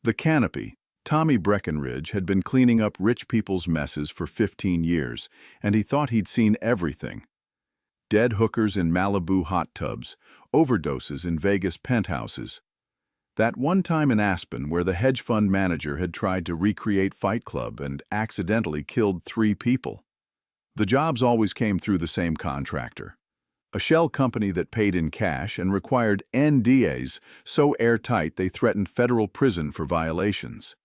The Canopy. Tommy Breckenridge had been cleaning up rich people's messes for 15 years, and he thought he'd seen everything. Dead hookers in Malibu hot tubs, overdoses in Vegas penthouses. That one time in Aspen where the hedge fund manager had tried to recreate Fight Club and accidentally killed 3 people. The jobs always came through the same contractor. A shell company that paid in cash and required NDAs so airtight they threatened federal prison for violations.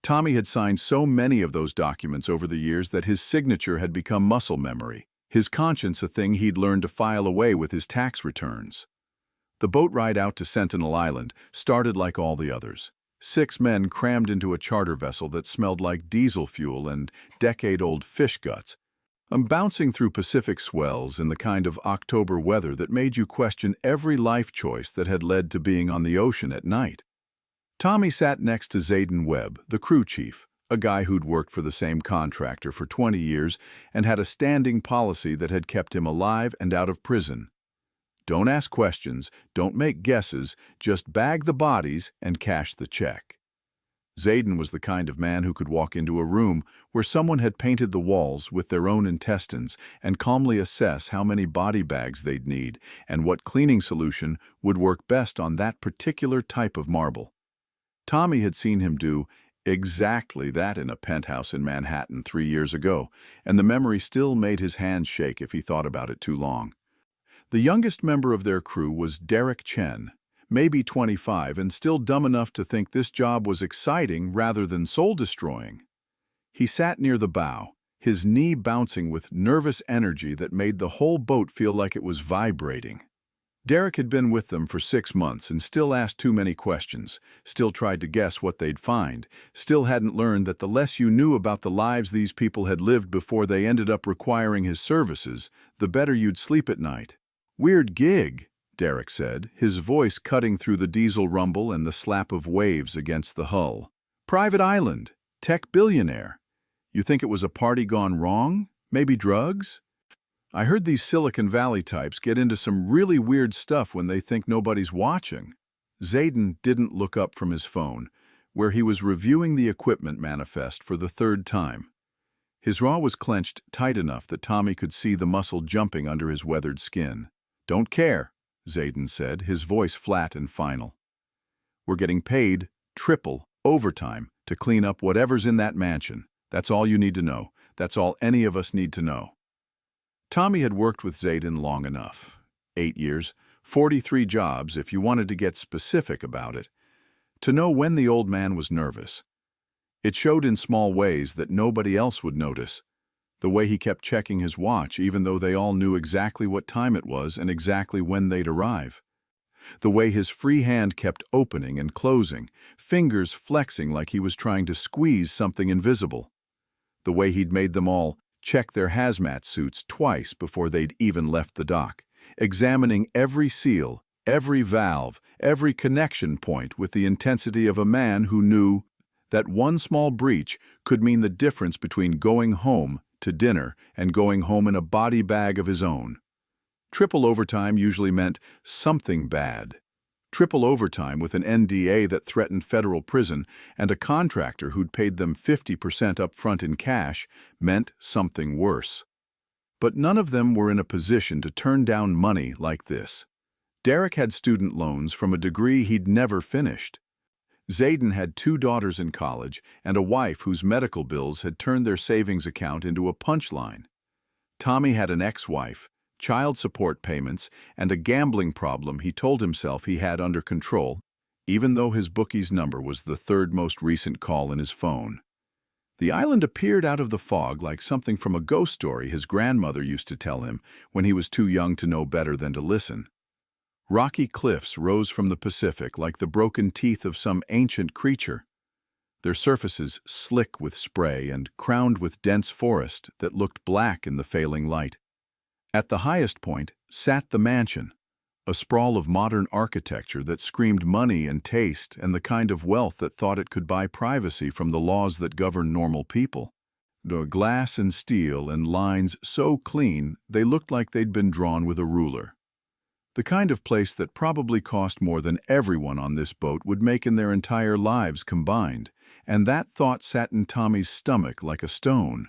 Tommy had signed so many of those documents over the years that his signature had become muscle memory, his conscience a thing he'd learned to file away with his tax returns. The boat ride out to Sentinel Island started like all the others. 6 men crammed into a charter vessel that smelled like diesel fuel and decade-old fish guts, bouncing through Pacific swells in the kind of October weather that made you question every life choice that had led to being on the ocean at night. Tommy sat next to Zayden Webb, the crew chief, a guy who'd worked for the same contractor for 20 years and had a standing policy that had kept him alive and out of prison. Don't ask questions, don't make guesses, just bag the bodies and cash the check. Zayden was the kind of man who could walk into a room where someone had painted the walls with their own intestines and calmly assess how many body bags they'd need and what cleaning solution would work best on that particular type of marble. Tommy had seen him do exactly that in a penthouse in Manhattan 3 years ago, and the memory still made his hands shake if he thought about it too long. The youngest member of their crew was Derek Chen, maybe 25 and still dumb enough to think this job was exciting rather than soul-destroying. He sat near the bow, his knee bouncing with nervous energy that made the whole boat feel like it was vibrating. Derek had been with them for 6 months and still asked too many questions, still tried to guess what they'd find, still hadn't learned that the less you knew about the lives these people had lived before they ended up requiring his services, the better you'd sleep at night. "Weird gig," Derek said, his voice cutting through the diesel rumble and the slap of waves against the hull. "Private island, tech billionaire. You think it was a party gone wrong? Maybe drugs? I heard these Silicon Valley types get into some really weird stuff when they think nobody's watching." Zayden didn't look up from his phone, where he was reviewing the equipment manifest for the 3rd time. His jaw was clenched tight enough that Tommy could see the muscle jumping under his weathered skin. "Don't care," Zayden said, his voice flat and final. "We're getting paid triple, overtime, to clean up whatever's in that mansion. That's all you need to know. That's all any of us need to know." Tommy had worked with Zayden long enough. 8 years, 43 jobs if you wanted to get specific about it, to know when the old man was nervous. It showed in small ways that nobody else would notice. The way he kept checking his watch even though they all knew exactly what time it was and exactly when they'd arrive. The way his free hand kept opening and closing, fingers flexing like he was trying to squeeze something invisible. The way he'd made them all check their hazmat suits twice before they'd even left the dock, examining every seal, every valve, every connection point with the intensity of a man who knew that one small breach could mean the difference between going home to dinner and going home in a body bag of his own. Triple overtime usually meant something bad. Triple overtime with an NDA that threatened federal prison and a contractor who'd paid them 50% up front in cash meant something worse. But none of them were in a position to turn down money like this. Derek had student loans from a degree he'd never finished. Zayden had 2 daughters in college and a wife whose medical bills had turned their savings account into a punchline. Tommy had an ex-wife, child support payments, and a gambling problem he told himself he had under control, even though his bookie's number was the 3rd most recent call in his phone. The island appeared out of the fog like something from a ghost story his grandmother used to tell him when he was too young to know better than to listen. Rocky cliffs rose from the Pacific like the broken teeth of some ancient creature, their surfaces slick with spray and crowned with dense forest that looked black in the failing light. At the highest point sat the mansion, a sprawl of modern architecture that screamed money and taste and the kind of wealth that thought it could buy privacy from the laws that govern normal people. The glass and steel and lines so clean they looked like they'd been drawn with a ruler. The kind of place that probably cost more than everyone on this boat would make in their entire lives combined, and that thought sat in Tommy's stomach like a stone.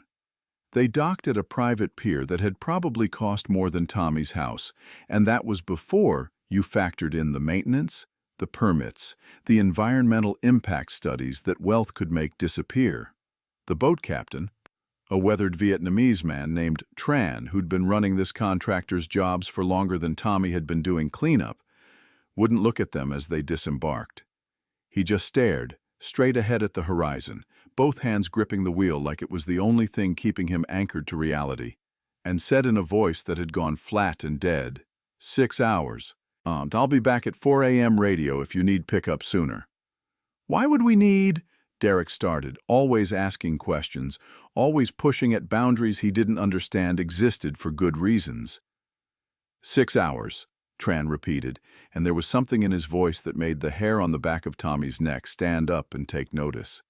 They docked at a private pier that had probably cost more than Tommy's house, and that was before you factored in the maintenance, the permits, the environmental impact studies that wealth could make disappear. The boat captain, a weathered Vietnamese man named Tran, who'd been running this contractor's jobs for longer than Tommy had been doing cleanup, wouldn't look at them as they disembarked. He just stared, straight ahead at the horizon, both hands gripping the wheel like it was the only thing keeping him anchored to reality, and said in a voice that had gone flat and dead, 6 hours. I'll be back at 4 a.m. radio if you need pickup sooner. Why would we need? Derek started, always asking questions, always pushing at boundaries he didn't understand existed for good reasons. 6 hours, Tran repeated, and there was something in his voice that made the hair on the back of Tommy's neck stand up and take notice.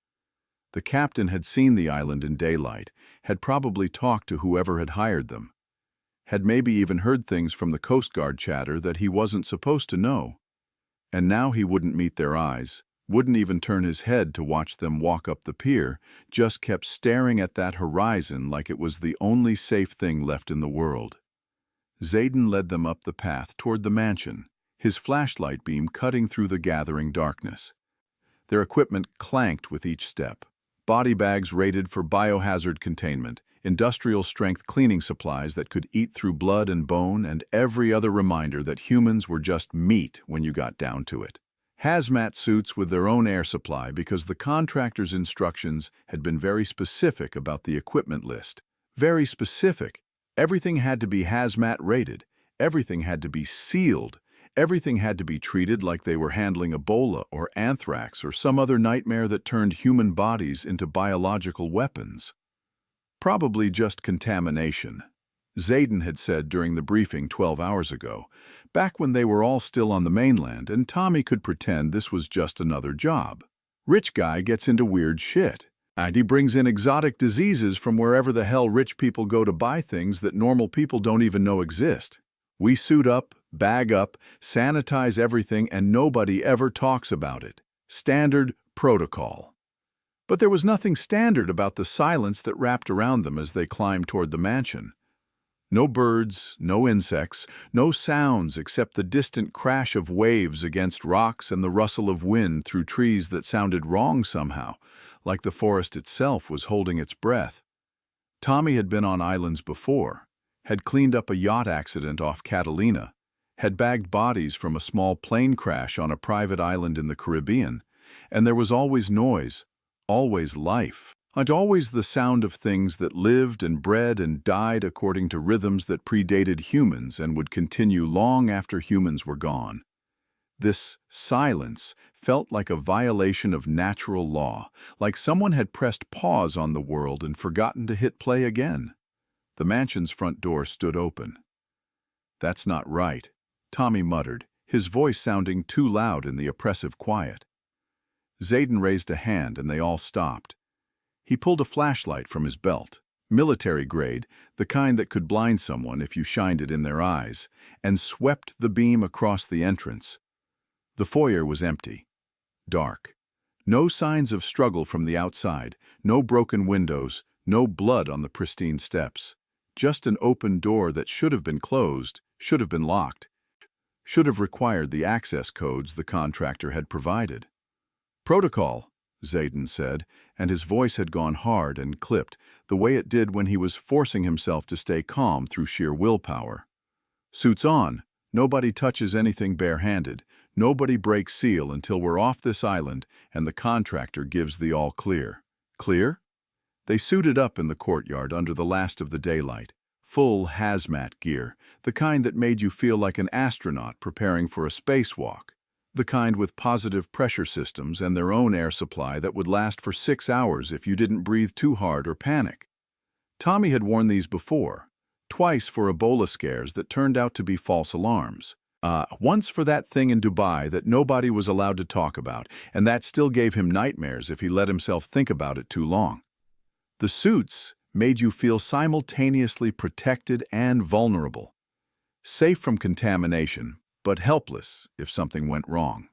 The captain had seen the island in daylight, had probably talked to whoever had hired them, had maybe even heard things from the Coast Guard chatter that he wasn't supposed to know. And now he wouldn't meet their eyes, wouldn't even turn his head to watch them walk up the pier, just kept staring at that horizon like it was the only safe thing left in the world. Zayden led them up the path toward the mansion, his flashlight beam cutting through the gathering darkness. Their equipment clanked with each step. Body bags rated for biohazard containment, industrial-strength cleaning supplies that could eat through blood and bone, and every other reminder that humans were just meat when you got down to it. Hazmat suits with their own air supply because the contractor's instructions had been very specific about the equipment list. Very specific. Everything had to be hazmat rated. Everything had to be sealed. Everything had to be treated like they were handling Ebola or anthrax or some other nightmare that turned human bodies into biological weapons. Probably just contamination. Zayden had said during the briefing 12 hours ago, back when they were all still on the mainland and Tommy could pretend this was just another job. Rich guy gets into weird shit, and he brings in exotic diseases from wherever the hell rich people go to buy things that normal people don't even know exist. We suit up, bag up, sanitize everything, and nobody ever talks about it. Standard protocol. But there was nothing standard about the silence that wrapped around them as they climbed toward the mansion. No birds, no insects, no sounds except the distant crash of waves against rocks and the rustle of wind through trees that sounded wrong somehow, like the forest itself was holding its breath. Tommy had been on islands before, had cleaned up a yacht accident off Catalina, had bagged bodies from a small plane crash on a private island in the Caribbean, and there was always noise, always life, and always the sound of things that lived and bred and died according to rhythms that predated humans and would continue long after humans were gone. This silence felt like a violation of natural law, like someone had pressed pause on the world and forgotten to hit play again. The mansion's front door stood open. "That's not right," Tommy muttered, his voice sounding too loud in the oppressive quiet. Zayden raised a hand and they all stopped. He pulled a flashlight from his belt, military grade, the kind that could blind someone if you shined it in their eyes, and swept the beam across the entrance. The foyer was empty, dark. No signs of struggle from the outside, no broken windows, no blood on the pristine steps. Just an open door that should have been closed, should have been locked, should have required the access codes the contractor had provided. "Protocol," Zayden said, and his voice had gone hard and clipped, the way it did when he was forcing himself to stay calm through sheer willpower. "Suits on. Nobody touches anything barehanded. Nobody breaks seal until we're off this island and the contractor gives the all clear. Clear?" They suited up in the courtyard under the last of the daylight. Full hazmat gear, the kind that made you feel like an astronaut preparing for a spacewalk. The kind with positive pressure systems and their own air supply that would last for 6 hours if you didn't breathe too hard or panic. Tommy had worn these before, twice for Ebola scares that turned out to be false alarms. Once for that thing in Dubai that nobody was allowed to talk about, and that still gave him nightmares if he let himself think about it too long. The suits made you feel simultaneously protected and vulnerable. Safe from contamination, but helpless if something went wrong.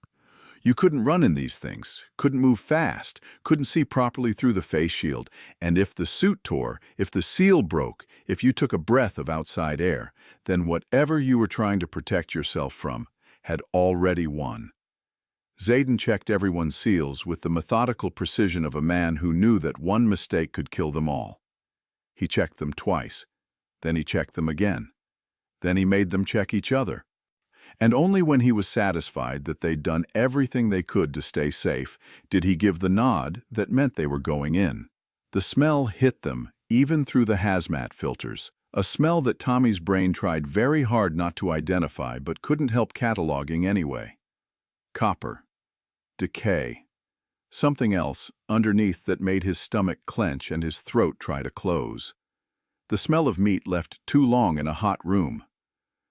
You couldn't run in these things, couldn't move fast, couldn't see properly through the face shield, and if the suit tore, if the seal broke, if you took a breath of outside air, then whatever you were trying to protect yourself from had already won. Zayden checked everyone's seals with the methodical precision of a man who knew that one mistake could kill them all. He checked them twice, then he checked them again. Then he made them check each other. And only when he was satisfied that they'd done everything they could to stay safe did he give the nod that meant they were going in. The smell hit them, even through the hazmat filters, a smell that Tommy's brain tried very hard not to identify but couldn't help cataloging anyway. Copper. Decay. Something else underneath that made his stomach clench and his throat try to close. The smell of meat left too long in a hot room.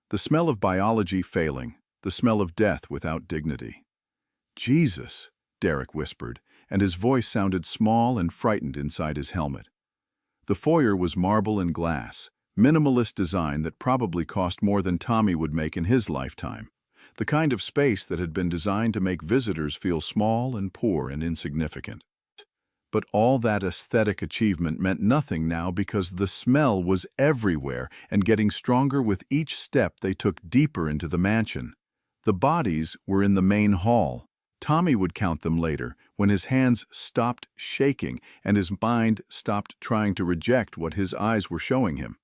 The smell of biology failing, the smell of death without dignity. "Jesus," Derek whispered, and his voice sounded small and frightened inside his helmet. The foyer was marble and glass, minimalist design that probably cost more than Tommy would make in his lifetime. The kind of space that had been designed to make visitors feel small and poor and insignificant. But all that aesthetic achievement meant nothing now because the smell was everywhere and getting stronger with each step they took deeper into the mansion. The bodies were in the main hall. Tommy would count them later, when his hands stopped shaking and his mind stopped trying to reject what his eyes were showing him.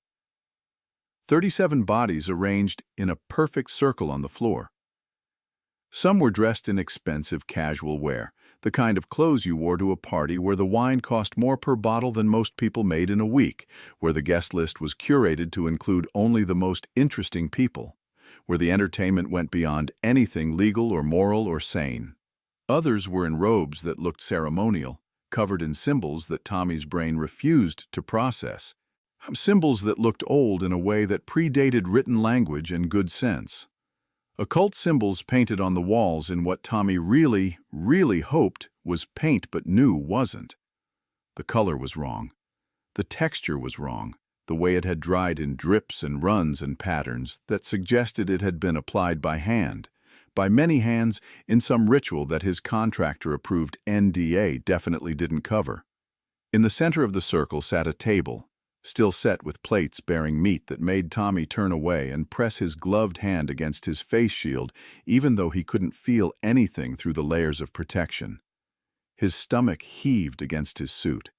37 bodies arranged in a perfect circle on the floor. Some were dressed in expensive casual wear, the kind of clothes you wore to a party where the wine cost more per bottle than most people made in a week, where the guest list was curated to include only the most interesting people, where the entertainment went beyond anything legal or moral or sane. Others were in robes that looked ceremonial, covered in symbols that Tommy's brain refused to process, symbols that looked old in a way that predated written language and good sense. Occult symbols painted on the walls in what Tommy really hoped was paint but knew wasn't. The color was wrong. The texture was wrong, the way it had dried in drips and runs and patterns that suggested it had been applied by hand, by many hands in some ritual that his contractor-approved NDA definitely didn't cover. In the center of the circle sat a table, still set with plates bearing meat that made Tommy turn away and press his gloved hand against his face shield, even though he couldn't feel anything through the layers of protection. His stomach heaved against his suit.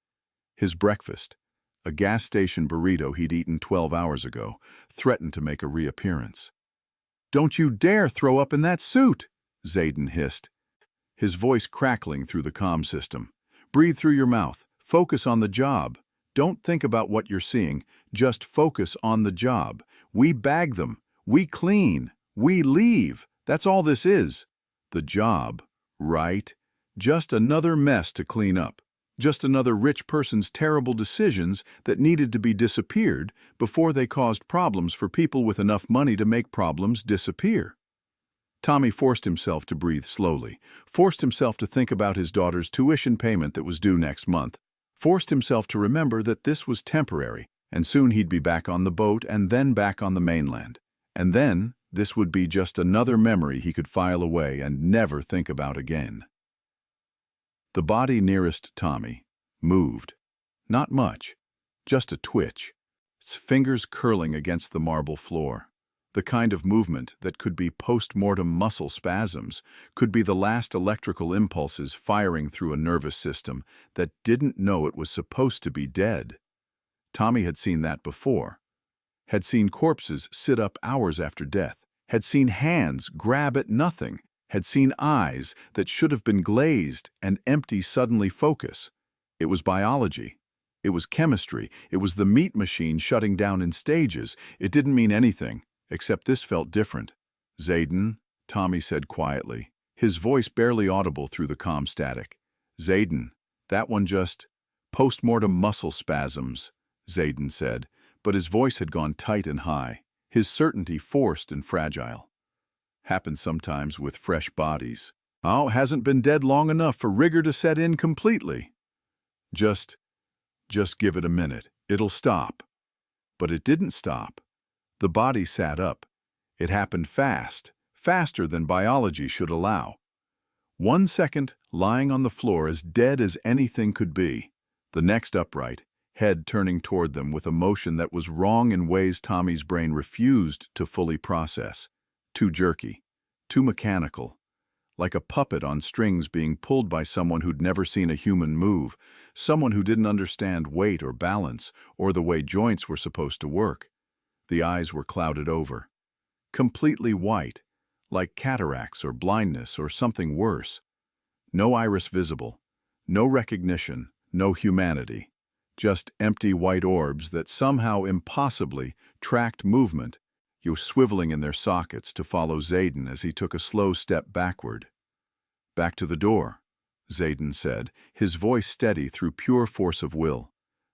His breakfast, a gas station burrito he'd eaten 12 hours ago, threatened to make a reappearance. "Don't you dare throw up in that suit!" Zayden hissed, his voice crackling through the comm system. "Breathe through your mouth. Focus on the job. Don't think about what you're seeing, just focus on the job. We bag them, we clean, we leave. That's all this is. The job, right? Just another mess to clean up. Just another rich person's terrible decisions that needed to be disappeared before they caused problems for people with enough money to make problems disappear." Tommy forced himself to breathe slowly, forced himself to think about his daughter's tuition payment that was due next month, forced himself to remember that this was temporary, and soon he'd be back on the boat and then back on the mainland. And then this would be just another memory he could file away and never think about again. The body nearest Tommy moved. Not much, just a twitch, its fingers curling against the marble floor. The kind of movement that could be post-mortem muscle spasms, could be the last electrical impulses firing through a nervous system that didn't know it was supposed to be dead. Tommy had seen that before. Had seen corpses sit up hours after death. Had seen hands grab at nothing. Had seen eyes that should have been glazed and empty suddenly focus. It was biology. It was chemistry. It was the meat machine shutting down in stages. It didn't mean anything. Except this felt different. "Zayden," Tommy said quietly, his voice barely audible through the comm static. "Zayden, that one just post-mortem muscle spasms," Zayden said, but his voice had gone tight and high, his certainty forced and fragile. "Happens sometimes with fresh bodies. Oh, hasn't been dead long enough for rigor to set in completely. Just give it a minute. It'll stop." But it didn't stop. The body sat up. It happened fast, faster than biology should allow. 1 second, lying on the floor as dead as anything could be. The next upright, head turning toward them with a motion that was wrong in ways Tommy's brain refused to fully process. Too jerky, too mechanical, like a puppet on strings being pulled by someone who'd never seen a human move, someone who didn't understand weight or balance or the way joints were supposed to work. The eyes were clouded over, completely white, like cataracts or blindness or something worse. No iris visible, no recognition, no humanity. Just empty white orbs that somehow impossibly tracked movement, swiveling in their sockets to follow Zayden as he took a slow step backward. "Back to the door," Zayden said, his voice steady through pure force of will.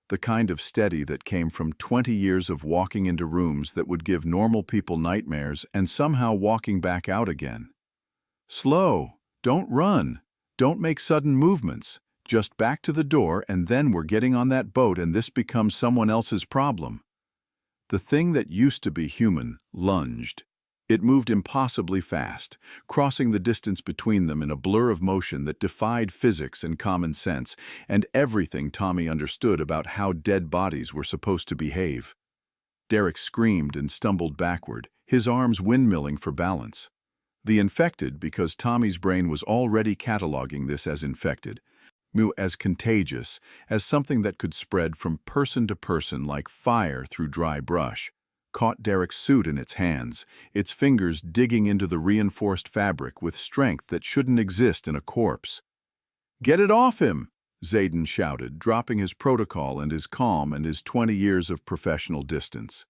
The kind of steady that came from 20 years of walking into rooms that would give normal people nightmares and somehow walking back out again. "Slow, don't run, don't make sudden movements. Just back to the door, and then we're getting on that boat and this becomes someone else's problem." The thing that used to be human lunged. It moved impossibly fast, crossing the distance between them in a blur of motion that defied physics and common sense, and everything Tommy understood about how dead bodies were supposed to behave. Derek screamed and stumbled backward, his arms windmilling for balance. The infected, because Tommy's brain was already cataloging this as infected, as contagious, as something that could spread from person to person like fire through dry brush, caught Derek's suit in its hands, its fingers digging into the reinforced fabric with strength that shouldn't exist in a corpse. "Get it off him!" Zayden shouted, dropping his protocol and his calm and his 20 years of professional distance.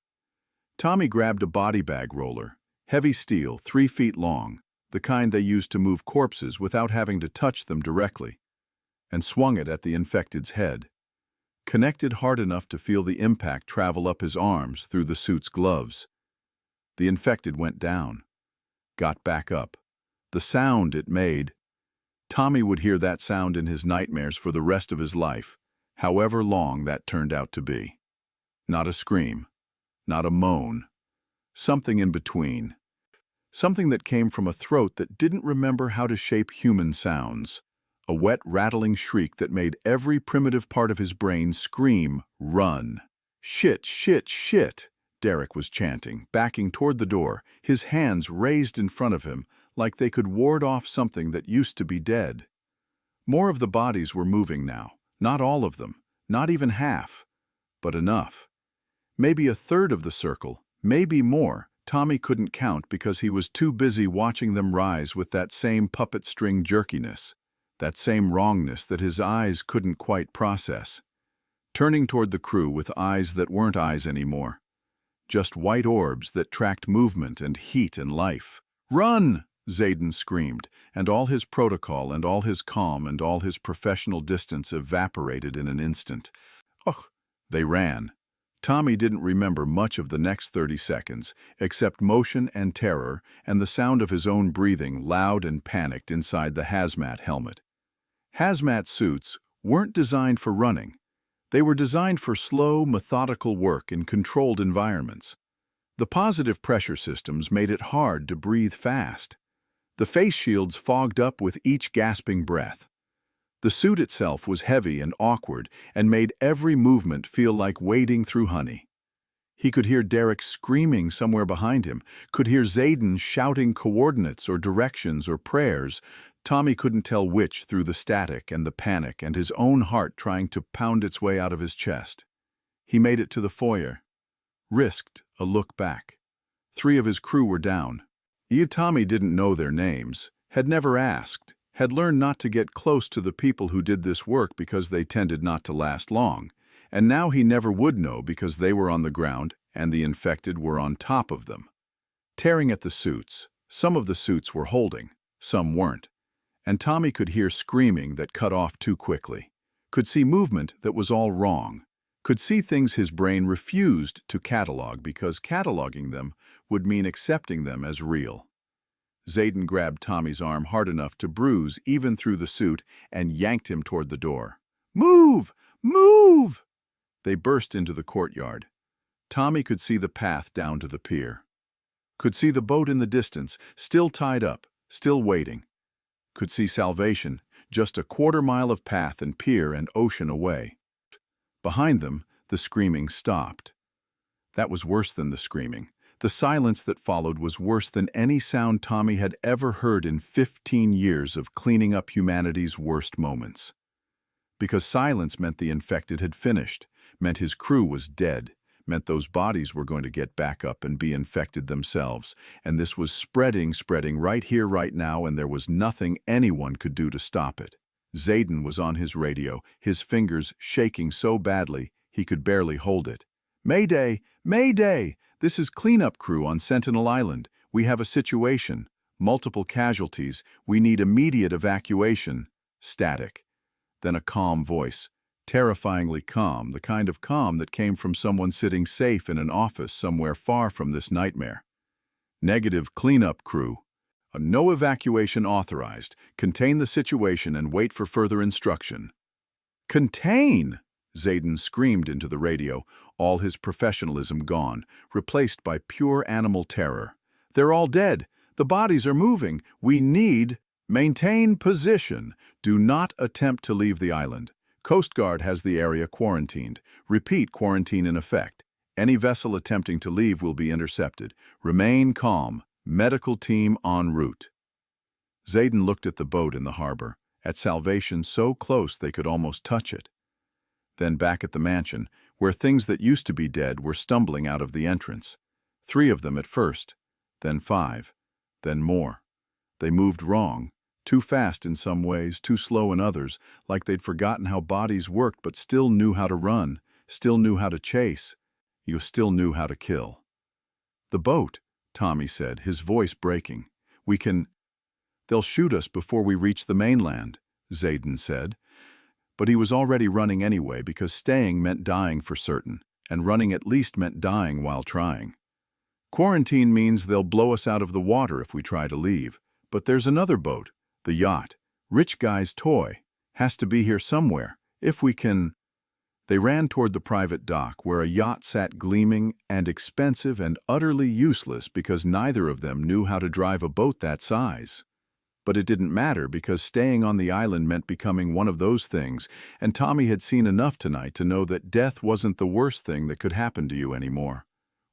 Tommy grabbed a body bag roller, heavy steel, 3 feet long, the kind they used to move corpses without having to touch them directly, and swung it at the infected's head. Connected hard enough to feel the impact travel up his arms through the suit's gloves. The infected went down, got back up. The sound it made. Tommy would hear that sound in his nightmares for the rest of his life, however long that turned out to be. Not a scream, not a moan. Something in between. Something that came from a throat that didn't remember how to shape human sounds. A wet, rattling shriek that made every primitive part of his brain scream, "Run!" "Shit, shit, shit!" Derek was chanting, backing toward the door, his hands raised in front of him like they could ward off something that used to be dead. More of the bodies were moving now, not all of them, not even half, but enough. Maybe a third of the circle, maybe more. Tommy couldn't count because he was too busy watching them rise with that same puppet string jerkiness. That same wrongness that his eyes couldn't quite process. Turning toward the crew with eyes that weren't eyes anymore. Just white orbs that tracked movement and heat and life. "Run!" Zayden screamed, and all his protocol and all his calm and all his professional distance evaporated in an instant. Oh, they ran. Tommy didn't remember much of the next 30 seconds, except motion and terror and the sound of his own breathing loud and panicked inside the hazmat helmet. Hazmat suits weren't designed for running. They were designed for slow, methodical work in controlled environments. The positive pressure systems made it hard to breathe fast. The face shields fogged up with each gasping breath. The suit itself was heavy and awkward and made every movement feel like wading through honey. He could hear Derek screaming somewhere behind him, could hear Zayden shouting coordinates or directions or prayers. Tommy couldn't tell which through the static and the panic and his own heart trying to pound its way out of his chest. He made it to the foyer, risked a look back. 3 of his crew were down. Tommy didn't know their names, had never asked, had learned not to get close to the people who did this work because they tended not to last long, and now he never would know because they were on the ground and the infected were on top of them. Tearing at the suits, some of the suits were holding, some weren't, and Tommy could hear screaming that cut off too quickly, could see movement that was all wrong, could see things his brain refused to catalog because cataloging them would mean accepting them as real. Zayden grabbed Tommy's arm hard enough to bruise even through the suit and yanked him toward the door. "Move! Move!" They burst into the courtyard. Tommy could see the path down to the pier. Could see the boat in the distance, still tied up, still waiting. Could see salvation, just a quarter-mile of path and pier and ocean away. Behind them, the screaming stopped. That was worse than the screaming. The silence that followed was worse than any sound Tommy had ever heard in 15 years of cleaning up humanity's worst moments. Because silence meant the infected had finished, meant his crew was dead, meant those bodies were going to get back up and be infected themselves, and this was spreading right here, right now, and there was nothing anyone could do to stop it. Zayden was on his radio, his fingers shaking so badly he could barely hold it. "Mayday! Mayday! This is cleanup crew on Sentinel Island. We have a situation. Multiple casualties. We need immediate evacuation." Static. Then a calm voice. Terrifyingly calm, the kind of calm that came from someone sitting safe in an office somewhere far from this nightmare. "Negative cleanup crew. No evacuation authorized. Contain the situation and wait for further instruction." "Contain!" Zayden screamed into the radio, all his professionalism gone, replaced by pure animal terror. "They're all dead. The bodies are moving. We need... Maintain position. Do not attempt to leave the island. Coast Guard has the area quarantined. Repeat, quarantine in effect. Any vessel attempting to leave will be intercepted. Remain calm. Medical team en route." Zayden looked at the boat in the harbor, at Salvation so close they could almost touch it. Then back at the mansion, where things that used to be dead were stumbling out of the entrance. 3 of them at first, then 5, then more. They moved wrong, too fast in some ways, too slow in others, like they'd forgotten how bodies worked but still knew how to run, still knew how to chase, you still knew how to kill. "The boat," Tommy said, his voice breaking. "We can..." "They'll shoot us before we reach the mainland," Zayden said. But he was already running anyway because staying meant dying for certain, and running at least meant dying while trying. "Quarantine means they'll blow us out of the water if we try to leave. But there's another boat, the yacht. Rich guy's toy. Has to be here somewhere. If we can..." They ran toward the private dock where a yacht sat gleaming and expensive and utterly useless because neither of them knew how to drive a boat that size. But it didn't matter because staying on the island meant becoming one of those things, and Tommy had seen enough tonight to know that death wasn't the worst thing that could happen to you anymore.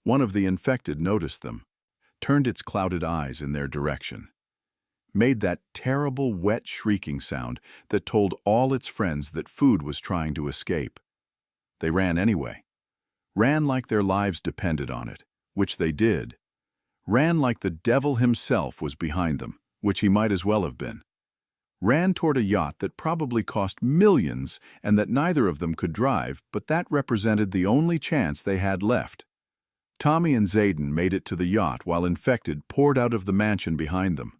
One of the infected noticed them, turned its clouded eyes in their direction, made that terrible wet shrieking sound that told all its friends that food was trying to escape. They ran anyway. Ran like their lives depended on it, which they did. Ran like the devil himself was behind them, which he might as well have been. Ran toward a yacht that probably cost millions and that neither of them could drive, but that represented the only chance they had left. Tommy and Zayden made it to the yacht while infected poured out of the mansion behind them.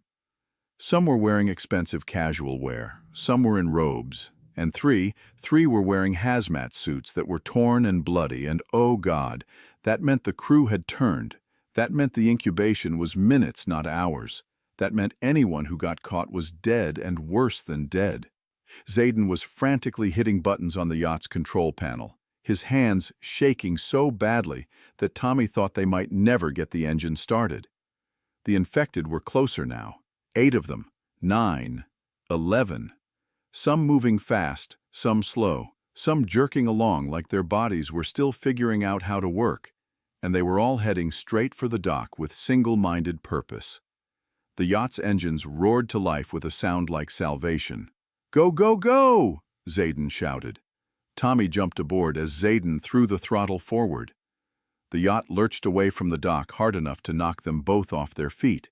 Some were wearing expensive casual wear, some were in robes, and three were wearing hazmat suits that were torn and bloody, and oh God, that meant the crew had turned. That meant the incubation was minutes, not hours. That meant anyone who got caught was dead and worse than dead. Zayden was frantically hitting buttons on the yacht's control panel, his hands shaking so badly that Tommy thought they might never get the engine started. The infected were closer now. 8 of them, 9, 11. Some moving fast, some slow, some jerking along like their bodies were still figuring out how to work, and they were all heading straight for the dock with single-minded purpose. The yacht's engines roared to life with a sound like salvation. "Go, go, go!" Zayden shouted. Tommy jumped aboard as Zayden threw the throttle forward. The yacht lurched away from the dock hard enough to knock them both off their feet.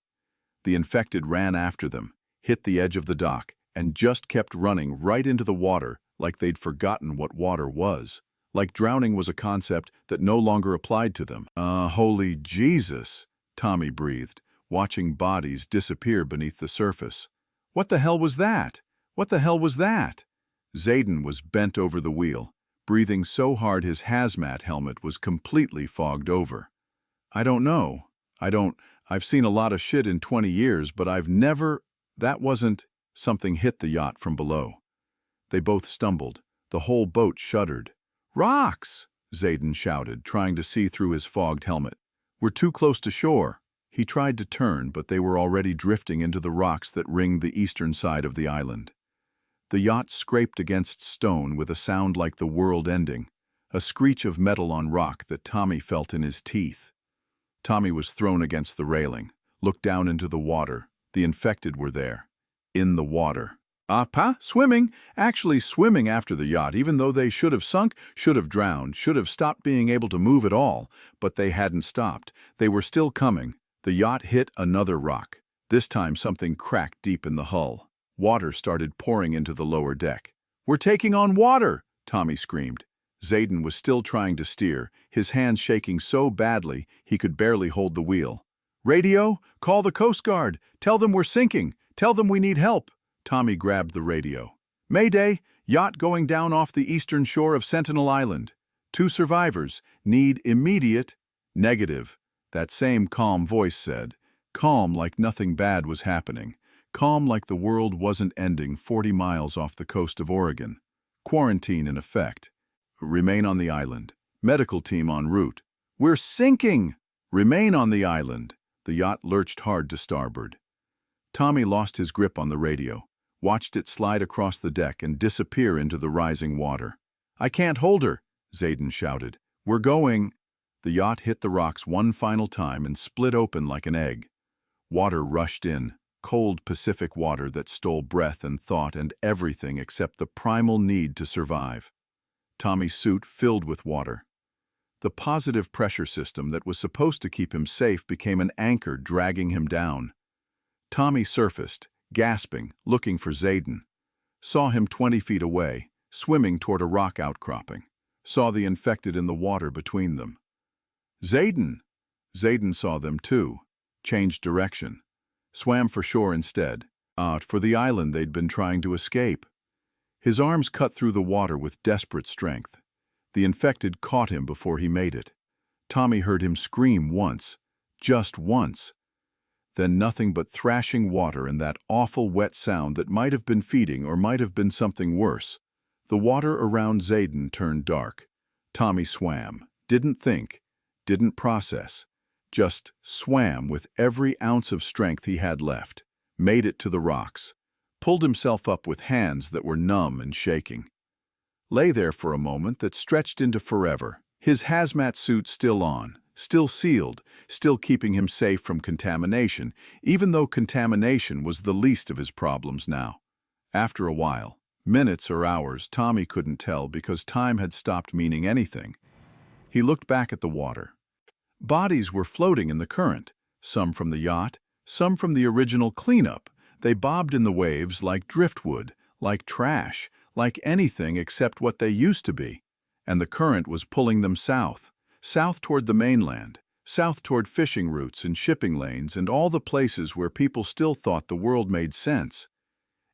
The infected ran after them, hit the edge of the dock, and just kept running right into the water like they'd forgotten what water was. Like drowning was a concept that no longer applied to them. Holy Jesus," Tommy breathed, watching bodies disappear beneath the surface. "What the hell was that? What the hell was that?" Zayden was bent over the wheel, breathing so hard his hazmat helmet was completely fogged over. "I don't know. I've seen a lot of shit in 20 years, but I've never... That wasn't..." Something hit the yacht from below. They both stumbled. The whole boat shuddered. "Rocks!" Zayden shouted, trying to see through his fogged helmet. "We're too close to shore." He tried to turn, but they were already drifting into the rocks that ringed the eastern side of the island. The yacht scraped against stone with a sound like the world ending, a screech of metal on rock that Tommy felt in his teeth. Tommy was thrown against the railing, looked down into the water. The infected were there. In the water. Swimming. Actually swimming after the yacht, even though they should have sunk, should have drowned, should have stopped being able to move at all. But they hadn't stopped. They were still coming. The yacht hit another rock. This time something cracked deep in the hull. Water started pouring into the lower deck. "We're taking on water!" Tommy screamed. Zayden was still trying to steer, his hands shaking so badly he could barely hold the wheel. "Radio? Call the Coast Guard! Tell them we're sinking! Tell them we need help!" Tommy grabbed the radio. "Mayday! Yacht going down off the eastern shore of Sentinel Island. 2 survivors. Need immediate—" "Negative," that same calm voice said. Calm like nothing bad was happening. Calm like the world wasn't ending 40 miles off the coast of Oregon. Quarantine in effect. Remain on the island. Medical team en route. "We're sinking!" "Remain on the island." The yacht lurched hard to starboard. Tommy lost his grip on the radio, watched it slide across the deck and disappear into the rising water. "I can't hold her," Zayden shouted. "We're going—" The yacht hit the rocks one final time and split open like an egg. Water rushed in, cold Pacific water that stole breath and thought and everything except the primal need to survive. Tommy's suit filled with water. The positive pressure system that was supposed to keep him safe became an anchor dragging him down. Tommy surfaced, gasping, looking for Zayden. Saw him 20 feet away, swimming toward a rock outcropping. Saw the infected in the water between them. "Zayden!" Zayden saw them too. Changed direction. Swam for shore instead. For the island they'd been trying to escape. His arms cut through the water with desperate strength. The infected caught him before he made it. Tommy heard him scream once. Just once. Then nothing but thrashing water and that awful wet sound that might have been feeding or might have been something worse. The water around Zayden turned dark. Tommy swam. Didn't think. Didn't process. Just swam with every ounce of strength he had left. Made it to the rocks. Pulled himself up with hands that were numb and shaking. Lay there for a moment that stretched into forever, his hazmat suit still on, still sealed, still keeping him safe from contamination, even though contamination was the least of his problems now. After a while, minutes or hours, Tommy couldn't tell because time had stopped meaning anything. He looked back at the water. Bodies were floating in the current, some from the yacht, some from the original cleanup. They bobbed in the waves like driftwood, like trash, like anything except what they used to be. And the current was pulling them south, south toward the mainland, south toward fishing routes and shipping lanes and all the places where people still thought the world made sense.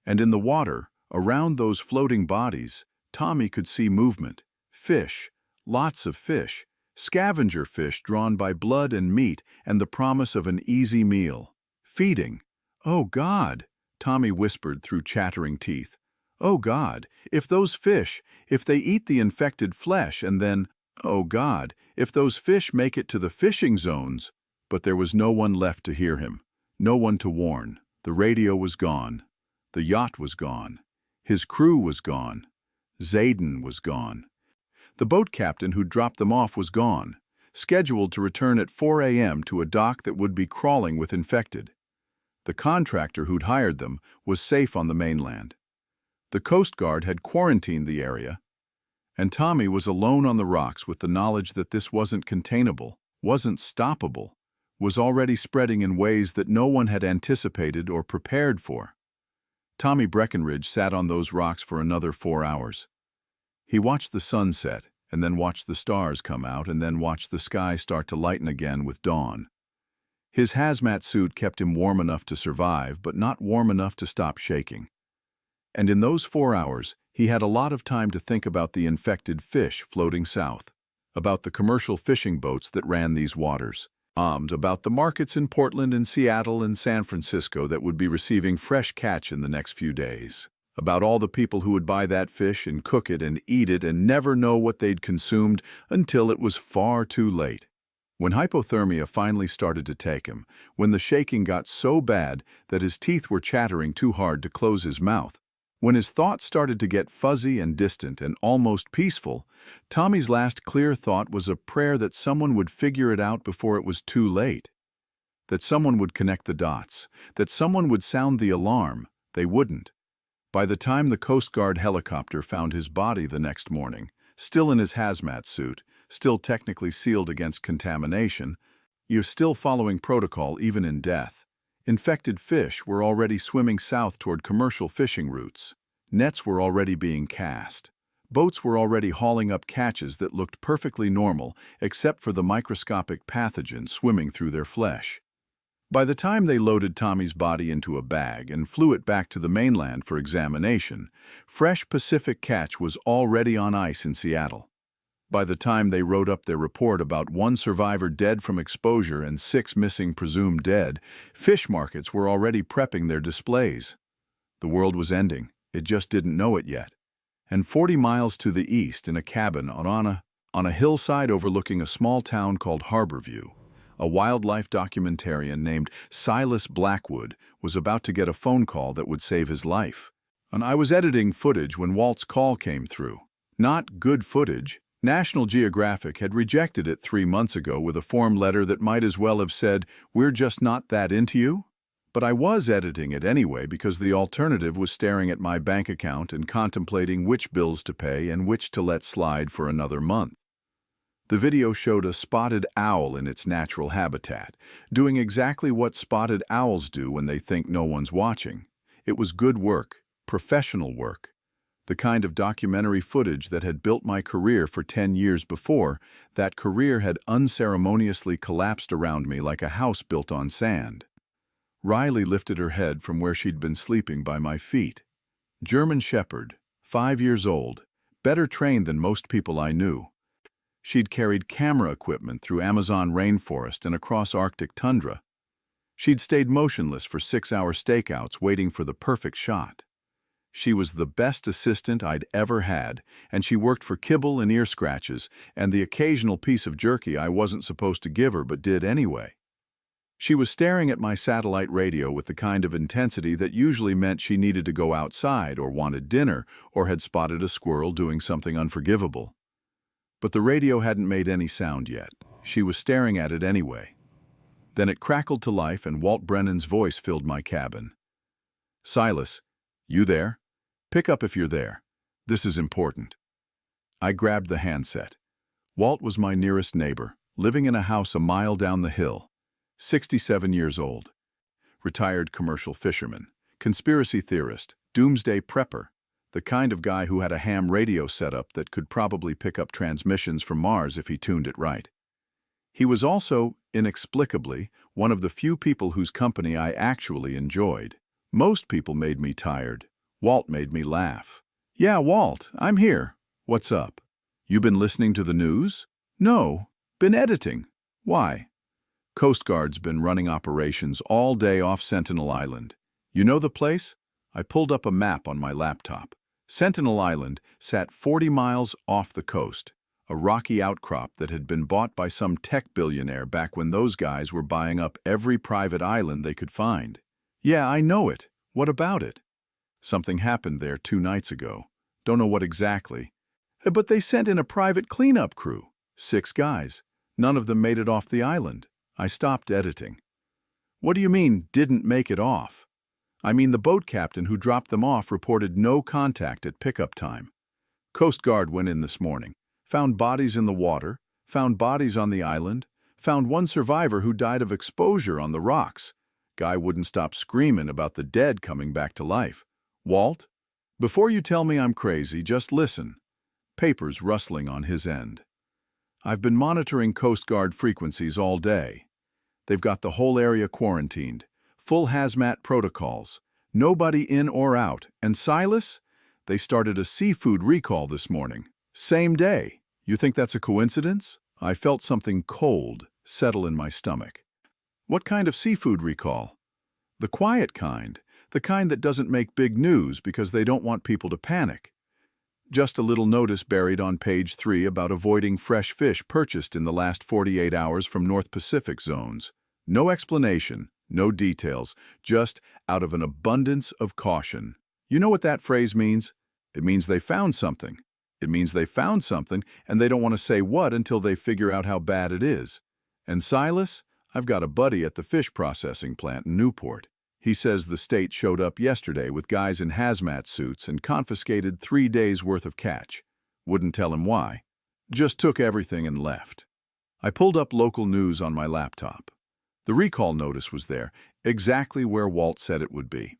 And in the water, around those floating bodies, Tommy could see movement. Fish, lots of fish, scavenger fish drawn by blood and meat and the promise of an easy meal. Feeding. "Oh, God," Tommy whispered through chattering teeth. "Oh, God, if those fish, if they eat the infected flesh and then, oh, God, if those fish make it to the fishing zones." But there was no one left to hear him, no one to warn. The radio was gone. The yacht was gone. His crew was gone. Zayden was gone. The boat captain who dropped them off was gone, scheduled to return at 4 a.m. to a dock that would be crawling with infected. The contractor who'd hired them was safe on the mainland. The Coast Guard had quarantined the area, and Tommy was alone on the rocks with the knowledge that this wasn't containable, wasn't stoppable, was already spreading in ways that no one had anticipated or prepared for. Tommy Breckenridge sat on those rocks for another 4 hours. He watched the sun set, and then watched the stars come out, and then watched the sky start to lighten again with dawn. His hazmat suit kept him warm enough to survive, but not warm enough to stop shaking. And in those 4 hours, he had a lot of time to think about the infected fish floating south, about the commercial fishing boats that ran these waters, about the markets in Portland and Seattle and San Francisco that would be receiving fresh catch in the next few days, about all the people who would buy that fish and cook it and eat it and never know what they'd consumed until it was far too late. When hypothermia finally started to take him, when the shaking got so bad that his teeth were chattering too hard to close his mouth, when his thoughts started to get fuzzy and distant and almost peaceful, Tommy's last clear thought was a prayer that someone would figure it out before it was too late. That someone would connect the dots, that someone would sound the alarm. They wouldn't. By the time the Coast Guard helicopter found his body the next morning, still in his hazmat suit, still technically sealed against contamination, you're still following protocol even in death. Infected fish were already swimming south toward commercial fishing routes. Nets were already being cast. Boats were already hauling up catches that looked perfectly normal except for the microscopic pathogen swimming through their flesh. By the time they loaded Tommy's body into a bag and flew it back to the mainland for examination, fresh Pacific catch was already on ice in Seattle. By the time they wrote up their report about 1 survivor dead from exposure and 6 missing presumed dead, fish markets were already prepping their displays. The world was ending. It just didn't know it yet. And 40 miles to the east, in a cabin on a hillside overlooking a small town called Harborview, a wildlife documentarian named Silas Blackwood was about to get a phone call that would save his life. And I was editing footage when Walt's call came through. Not good footage. National Geographic had rejected it 3 months ago with a form letter that might as well have said, "We're just not that into you." But I was editing it anyway because the alternative was staring at my bank account and contemplating which bills to pay and which to let slide for another month. The video showed a spotted owl in its natural habitat, doing exactly what spotted owls do when they think no one's watching. It was good work, professional work. The kind of documentary footage that had built my career for 10 years before, that career had unceremoniously collapsed around me like a house built on sand. Riley lifted her head from where she'd been sleeping by my feet. German Shepherd, 5 years old, better trained than most people I knew. She'd carried camera equipment through Amazon rainforest and across Arctic tundra. She'd stayed motionless for 6-hour stakeouts waiting for the perfect shot. She was the best assistant I'd ever had, and she worked for kibble and ear scratches and the occasional piece of jerky I wasn't supposed to give her but did anyway. She was staring at my satellite radio with the kind of intensity that usually meant she needed to go outside or wanted dinner or had spotted a squirrel doing something unforgivable. But the radio hadn't made any sound yet. She was staring at it anyway. Then it crackled to life and Walt Brennan's voice filled my cabin. "Silas, you there? Pick up if you're there. This is important." I grabbed the handset. Walt was my nearest neighbor, living in a house a mile down the hill. 67 years old. Retired commercial fisherman, conspiracy theorist, doomsday prepper, the kind of guy who had a ham radio setup that could probably pick up transmissions from Mars if he tuned it right. He was also, inexplicably, one of the few people whose company I actually enjoyed. Most people made me tired. Walt made me laugh. "Yeah, Walt, I'm here. What's up? You been listening to the news?" "No, been editing." "Why?" "Coast Guard's been running operations all day off Sentinel Island. You know the place?" I pulled up a map on my laptop. Sentinel Island sat 40 miles off the coast, a rocky outcrop that had been bought by some tech billionaire back when those guys were buying up every private island they could find. "Yeah, I know it. What about it?" "Something happened there 2 nights ago. Don't know what exactly. But they sent in a private cleanup crew. 6 guys. None of them made it off the island." I stopped editing. "What do you mean, didn't make it off?" "I mean the boat captain who dropped them off reported no contact at pickup time. Coast Guard went in this morning, found bodies in the water, found bodies on the island, found 1 survivor who died of exposure on the rocks. Guy wouldn't stop screaming about the dead coming back to life. Walt, before you tell me I'm crazy, just listen." Papers rustling on his end. "I've been monitoring Coast Guard frequencies all day. They've got the whole area quarantined, full hazmat protocols, nobody in or out, and Silas, they started a seafood recall this morning. Same day. You think that's a coincidence?" I felt something cold settle in my stomach. "What kind of seafood recall?" "The quiet kind, the kind that doesn't make big news because they don't want people to panic." Just a little notice buried on page 3 about avoiding fresh fish purchased in the last 48 hours from North Pacific zones. No explanation, no details, just out of an abundance of caution. You know what that phrase means? It means they found something. It means they found something, and they don't want to say what until they figure out how bad it is. And Silas? I've got a buddy at the fish processing plant in Newport. He says the state showed up yesterday with guys in hazmat suits and confiscated 3 days' worth of catch. Wouldn't tell him why. Just took everything and left. I pulled up local news on my laptop. The recall notice was there, exactly where Walt said it would be.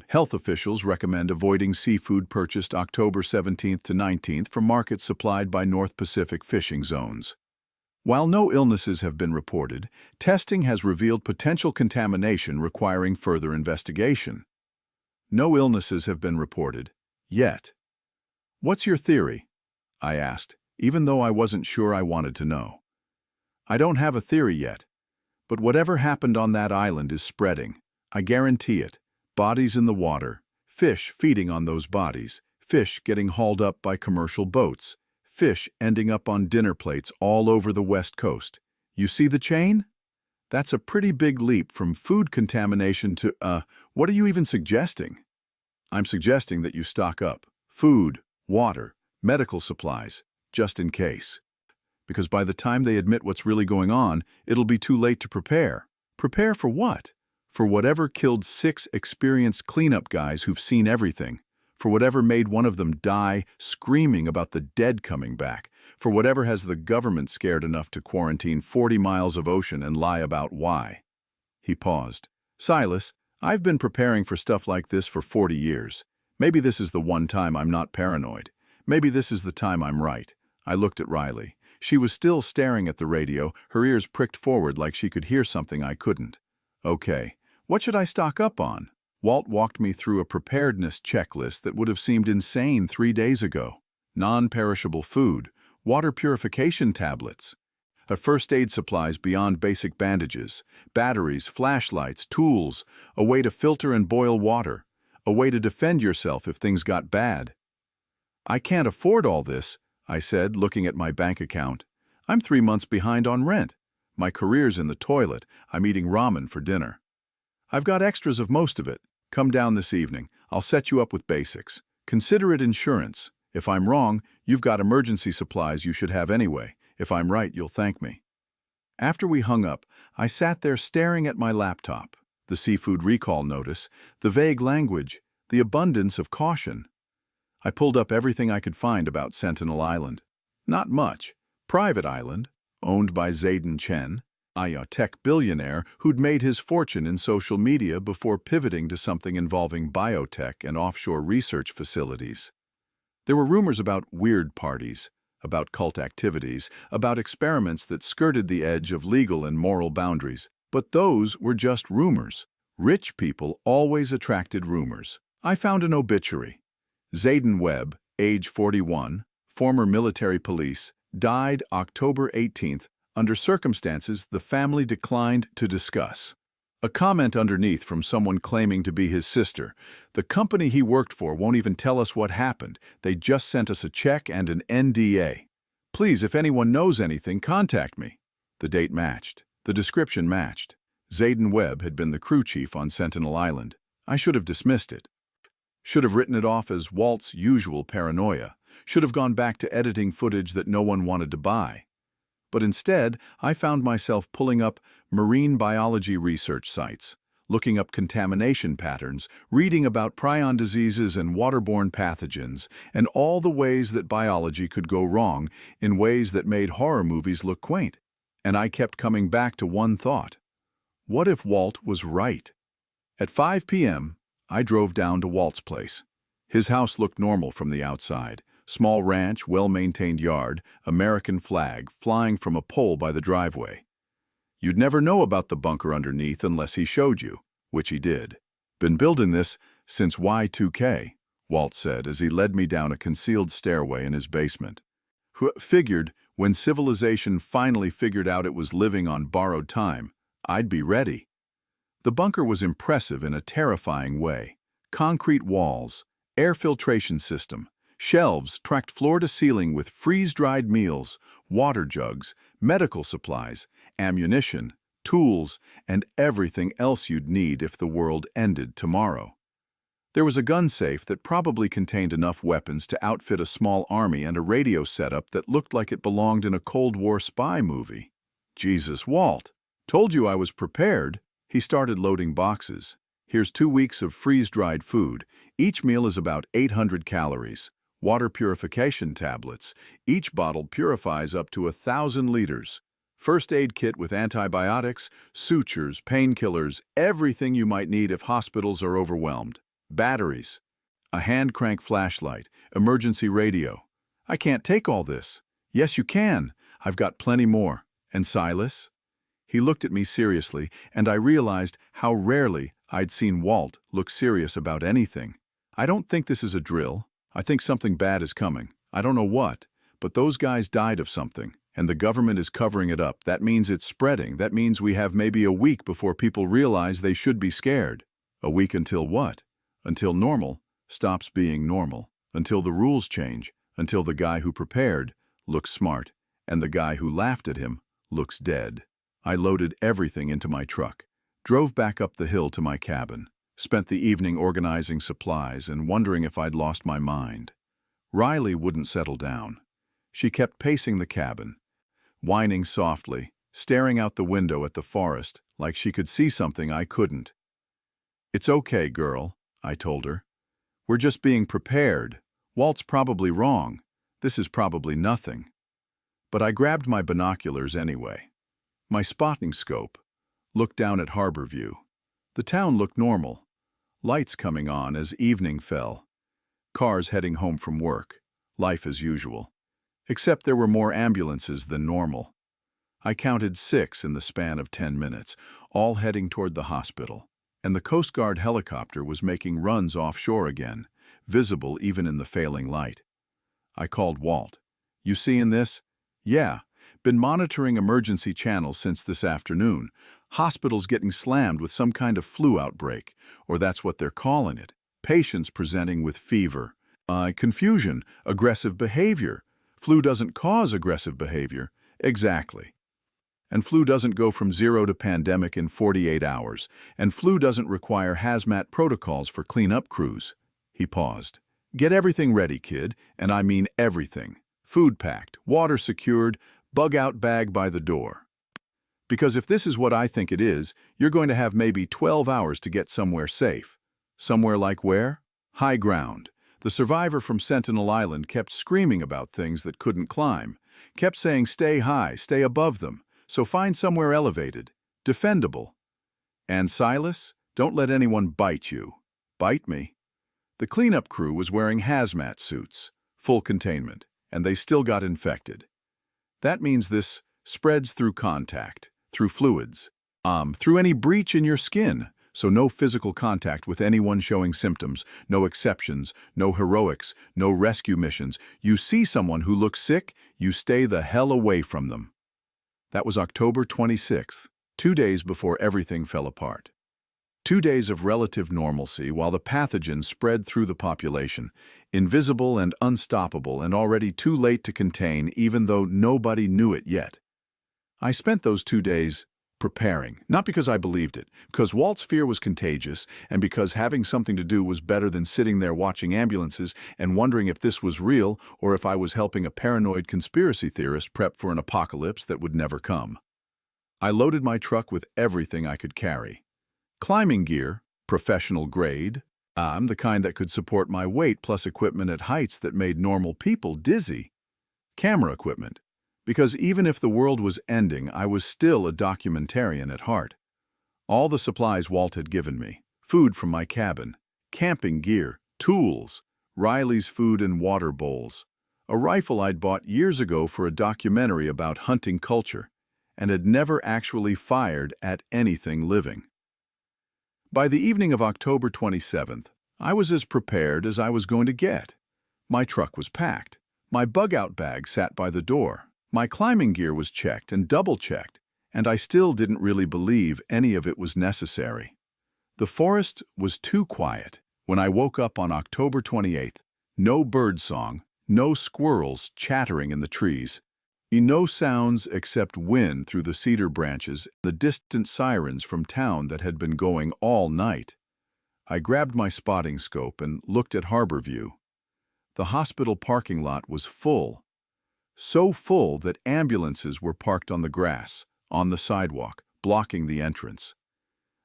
Health officials recommend avoiding seafood purchased October 17th to 19th from markets supplied by North Pacific fishing zones. While no illnesses have been reported, testing has revealed potential contamination requiring further investigation. No illnesses have been reported, yet. What's your theory? I asked, even though I wasn't sure I wanted to know. I don't have a theory yet, but whatever happened on that island is spreading. I guarantee it. Bodies in the water, fish feeding on those bodies, fish getting hauled up by commercial boats, fish ending up on dinner plates all over the West Coast. You see the chain? That's a pretty big leap from food contamination to, what are you even suggesting? I'm suggesting that you stock up. Food, water, medical supplies, just in case. Because by the time they admit what's really going on, it'll be too late to prepare. Prepare for what? For whatever killed 6 experienced cleanup guys who've seen everything. For whatever made one of them die screaming about the dead coming back. For whatever has the government scared enough to quarantine 40 miles of ocean and lie about why. He paused. Silas, I've been preparing for stuff like this for 40 years. Maybe this is the one time I'm not paranoid. Maybe this is the time I'm right. I looked at Riley. She was still staring at the radio, her ears pricked forward like she could hear something I couldn't. Okay. What should I stock up on? Walt walked me through a preparedness checklist that would have seemed insane 3 days ago. Non-perishable food, water purification tablets, first aid supplies beyond basic bandages, batteries, flashlights, tools, a way to filter and boil water, a way to defend yourself if things got bad. I can't afford all this, I said, looking at my bank account. I'm 3 months behind on rent. My career's in the toilet. I'm eating ramen for dinner. I've got extras of most of it. Come down this evening. I'll set you up with basics. Consider it insurance. If I'm wrong, you've got emergency supplies you should have anyway. If I'm right, you'll thank me. After we hung up, I sat there staring at my laptop. The seafood recall notice, the vague language, the abundance of caution. I pulled up everything I could find about Sentinel Island. Not much. Private island, owned by Zayden Chen, a tech billionaire who'd made his fortune in social media before pivoting to something involving biotech and offshore research facilities. There were rumors about weird parties, about cult activities, about experiments that skirted the edge of legal and moral boundaries. But those were just rumors. Rich people always attracted rumors. I found an obituary. Zayden Webb, age 41, former military police, died October 18th under circumstances the family declined to discuss. A comment underneath from someone claiming to be his sister. The company he worked for won't even tell us what happened. They just sent us a check and an NDA. Please, if anyone knows anything, contact me. The date matched. The description matched. Zayden Webb had been the crew chief on Sentinel Island. I should have dismissed it. Should have written it off as Walt's usual paranoia. Should have gone back to editing footage that no one wanted to buy. But instead, I found myself pulling up marine biology research sites, looking up contamination patterns, reading about prion diseases and waterborne pathogens, and all the ways that biology could go wrong in ways that made horror movies look quaint. And I kept coming back to one thought. What if Walt was right? At 5 p.m., I drove down to Walt's place. His house looked normal from the outside. Small ranch, well-maintained yard, American flag flying from a pole by the driveway. You'd never know about the bunker underneath unless he showed you, which he did. Been building this since Y2K, Walt said as he led me down a concealed stairway in his basement. Figured when civilization finally figured out it was living on borrowed time, I'd be ready. The bunker was impressive in a terrifying way. Concrete walls, air filtration system, Shelves tracked floor to ceiling with freeze-dried meals, water jugs, medical supplies, ammunition, tools, and everything else you'd need if the world ended tomorrow. There was a gun safe that probably contained enough weapons to outfit a small army and a radio setup that looked like it belonged in a Cold War spy movie. Jesus, Walt. Told you I was prepared. He started loading boxes. Here's 2 weeks of freeze-dried food. Each meal is about 800 calories. Water purification tablets. Each bottle purifies up to 1,000 liters. First aid kit with antibiotics, sutures, painkillers, everything you might need if hospitals are overwhelmed. Batteries. A hand crank flashlight. Emergency radio. I can't take all this. Yes, you can. I've got plenty more. And Silas? He looked at me seriously, and I realized how rarely I'd seen Walt look serious about anything. I don't think this is a drill. I think something bad is coming. I don't know what, but those guys died of something, and the government is covering it up. That means it's spreading. That means we have maybe a week before people realize they should be scared. A week until what? Until normal stops being normal. Until the rules change. Until the guy who prepared looks smart, and the guy who laughed at him looks dead. I loaded everything into my truck, drove back up the hill to my cabin, spent the evening organizing supplies and wondering if I'd lost my mind. Riley wouldn't settle down. She kept pacing the cabin, whining softly, staring out the window at the forest like she could see something I couldn't. "It's okay, girl," I told her. "We're just being prepared. Walt's probably wrong. This is probably nothing." But I grabbed my binoculars anyway. My spotting scope, looked down at Harbor View. The town looked normal. Lights coming on as evening fell. Cars heading home from work. Life as usual. Except there were more ambulances than normal. I counted 6 in the span of 10 minutes, all heading toward the hospital. And the Coast Guard helicopter was making runs offshore again, visible even in the failing light. I called Walt. "You seeing this?" "Yeah. Been monitoring emergency channels since this afternoon. Hospitals getting slammed with some kind of flu outbreak, or that's what they're calling it. Patients presenting with fever. Confusion, aggressive behavior. Flu doesn't cause aggressive behavior." "Exactly. And flu doesn't go from 0 to pandemic in 48 hours. And flu doesn't require hazmat protocols for cleanup crews." He paused. "Get everything ready, kid, and I mean everything. Food packed, water secured, bug-out bag by the door. Because if this is what I think it is, you're going to have maybe 12 hours to get somewhere safe." "Somewhere like where?" "High ground." The survivor from Sentinel Island kept screaming about things that couldn't climb. Kept saying stay high, stay above them. So find somewhere elevated, defendable. "And Silas, don't let anyone bite you." "Bite me?" The cleanup crew was wearing hazmat suits, full containment, and they still got infected. That means this spreads through contact, through fluids, through any breach in your skin, so no physical contact with anyone showing symptoms, no exceptions, no heroics, no rescue missions. You see someone who looks sick, you stay the hell away from them. That was October 26th, 2 days before everything fell apart. 2 days of relative normalcy while the pathogen spread through the population, invisible and unstoppable and already too late to contain even though nobody knew it yet. I spent those 2 days preparing, not because I believed it, because Walt's fear was contagious and because having something to do was better than sitting there watching ambulances and wondering if this was real or if I was helping a paranoid conspiracy theorist prep for an apocalypse that would never come. I loaded my truck with everything I could carry. Climbing gear, professional grade. I'm the kind that could support my weight plus equipment at heights that made normal people dizzy. Camera equipment, because even if the world was ending, I was still a documentarian at heart. All the supplies Walt had given me, food from my cabin, camping gear, tools, Riley's food and water bowls, a rifle I'd bought years ago for a documentary about hunting culture, and had never actually fired at anything living. By the evening of October 27th, I was as prepared as I was going to get. My truck was packed. My bug-out bag sat by the door. My climbing gear was checked and double-checked, and I still didn't really believe any of it was necessary. The forest was too quiet. When I woke up on October 28th, No birdsong, no squirrels chattering in the trees. No sounds except wind through the cedar branches, the distant sirens from town that had been going all night. I grabbed my spotting scope and looked at harbor view. The hospital parking lot was full. So full that ambulances were parked on the grass, on the sidewalk, blocking the entrance.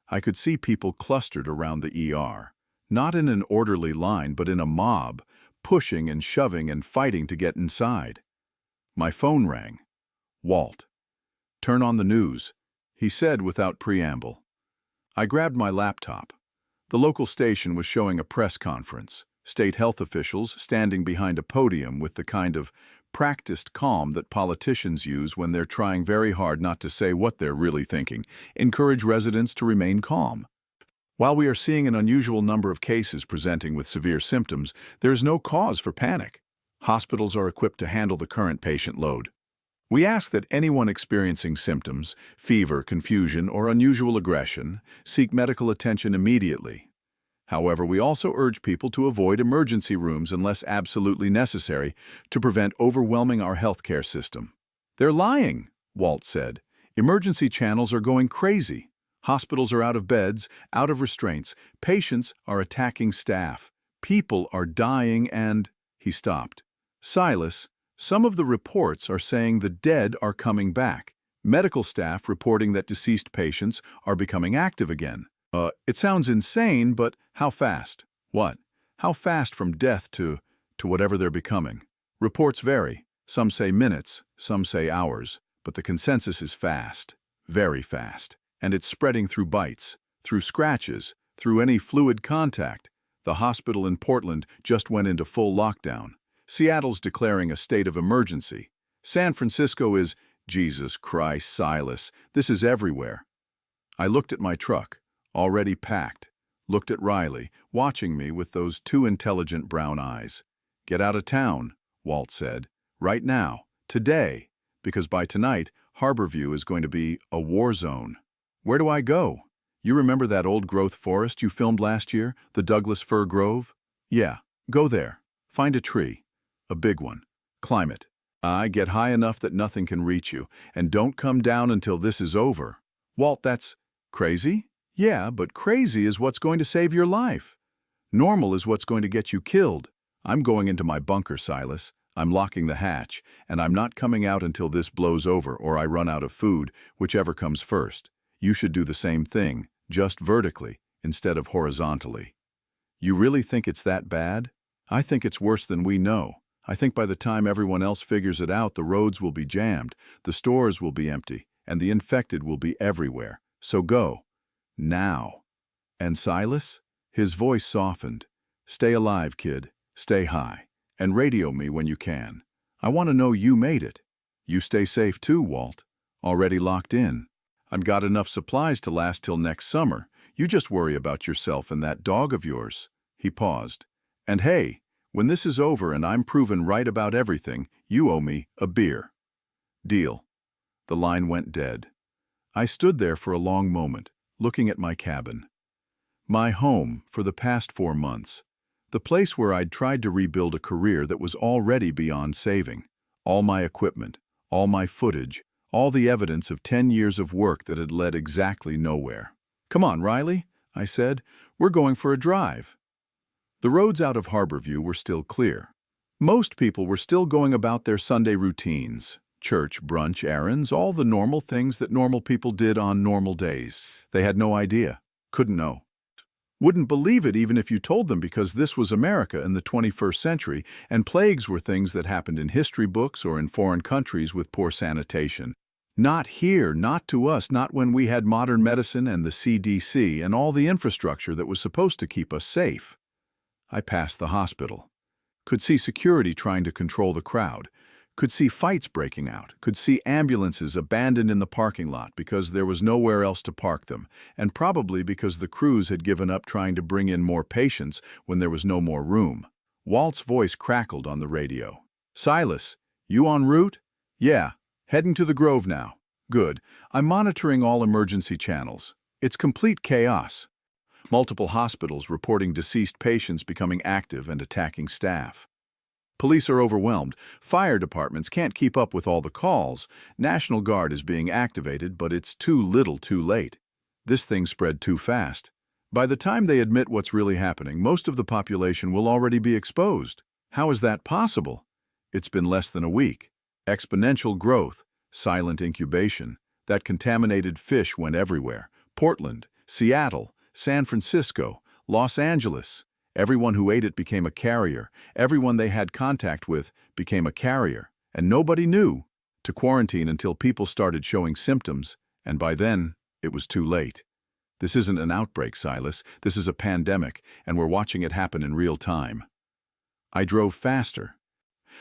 I could see people clustered around the ER, not in an orderly line but in a mob, pushing and shoving and fighting to get inside. My phone rang. Walt. "Turn on the news," he said without preamble. I grabbed my laptop. The local station was showing a press conference, state health officials standing behind a podium with the kind of practiced calm that politicians use when they're trying very hard not to say what they're really thinking. Encourage residents to remain calm. While we are seeing an unusual number of cases presenting with severe symptoms, there is no cause for panic. Hospitals are equipped to handle the current patient load. We ask that anyone experiencing symptoms, fever, confusion, or unusual aggression, seek medical attention immediately. However, we also urge people to avoid emergency rooms unless absolutely necessary to prevent overwhelming our healthcare system. "They're lying," Walt said. "Emergency channels are going crazy. Hospitals are out of beds, out of restraints. Patients are attacking staff. People are dying and—" He stopped. "Silas, some of the reports are saying the dead are coming back. Medical staff reporting that deceased patients are becoming active again. It sounds insane, but how fast?" "What? How fast from death to whatever they're becoming?" "Reports vary. Some say minutes, some say hours, but the consensus is fast, very fast. And it's spreading through bites, through scratches, through any fluid contact. The hospital in Portland just went into full lockdown. Seattle's declaring a state of emergency. San Francisco is—" "Jesus Christ, Silas, this is everywhere." I looked at my truck, already packed, looked at Riley, watching me with those two intelligent brown eyes. "Get out of town," Walt said. "Right now, today, because by tonight, Harborview is going to be a war zone." "Where do I go?" "You remember that old-growth forest you filmed last year, the Douglas Fir Grove?" "Yeah, go there. Find a tree. A big one. Climb it. Get high enough that nothing can reach you, and don't come down until this is over." "Walt, that's crazy?" "Yeah, but crazy is what's going to save your life. Normal is what's going to get you killed. I'm going into my bunker, Silas. I'm locking the hatch, and I'm not coming out until this blows over or I run out of food, whichever comes first. You should do the same thing, just vertically, instead of horizontally." "You really think it's that bad?" "I think it's worse than we know. I think by the time everyone else figures it out, the roads will be jammed, the stores will be empty, and the infected will be everywhere. So go. Now." "And Silas?" His voice softened. "Stay alive, kid. Stay high. And radio me when you can. I want to know you made it. You stay safe too, Walt. Already locked in. I've got enough supplies to last till next summer. You just worry about yourself and that dog of yours." He paused. "And hey, when this is over and I'm proven right about everything, you owe me a beer." "Deal." The line went dead. I stood there for a long moment, looking at my cabin. My home for the past 4 months. The place where I'd tried to rebuild a career that was already beyond saving. All my equipment, all my footage, all the evidence of 10 years of work that had led exactly nowhere. "Come on, Riley," I said. "We're going for a drive." The roads out of Harborview were still clear. Most people were still going about their Sunday routines. Church, brunch, errands, all the normal things that normal people did on normal days. They had no idea. Couldn't know. Wouldn't believe it even if you told them, because this was America in the 21st century, and plagues were things that happened in history books or in foreign countries with poor sanitation. Not here, not to us, not when we had modern medicine and the CDC and all the infrastructure that was supposed to keep us safe. I passed the hospital. Could see security trying to control the crowd. Could see fights breaking out. Could see ambulances abandoned in the parking lot because there was nowhere else to park them, and probably because the crews had given up trying to bring in more patients when there was no more room. Walt's voice crackled on the radio. "Silas, you en route?" "Yeah, heading to the Grove now." "Good. I'm monitoring all emergency channels. It's complete chaos." Multiple hospitals reporting deceased patients becoming active and attacking staff. Police are overwhelmed. Fire departments can't keep up with all the calls. National Guard is being activated, but it's too little too late. This thing spread too fast. By the time they admit what's really happening, most of the population will already be exposed. How is that possible? It's been less than a week. Exponential growth, silent incubation. That contaminated fish went everywhere. Portland, Seattle, San Francisco, Los Angeles. Everyone who ate it became a carrier. Everyone they had contact with became a carrier. And nobody knew to quarantine until people started showing symptoms, and by then, it was too late. This isn't an outbreak, Silas. This is a pandemic, and we're watching it happen in real time. I drove faster.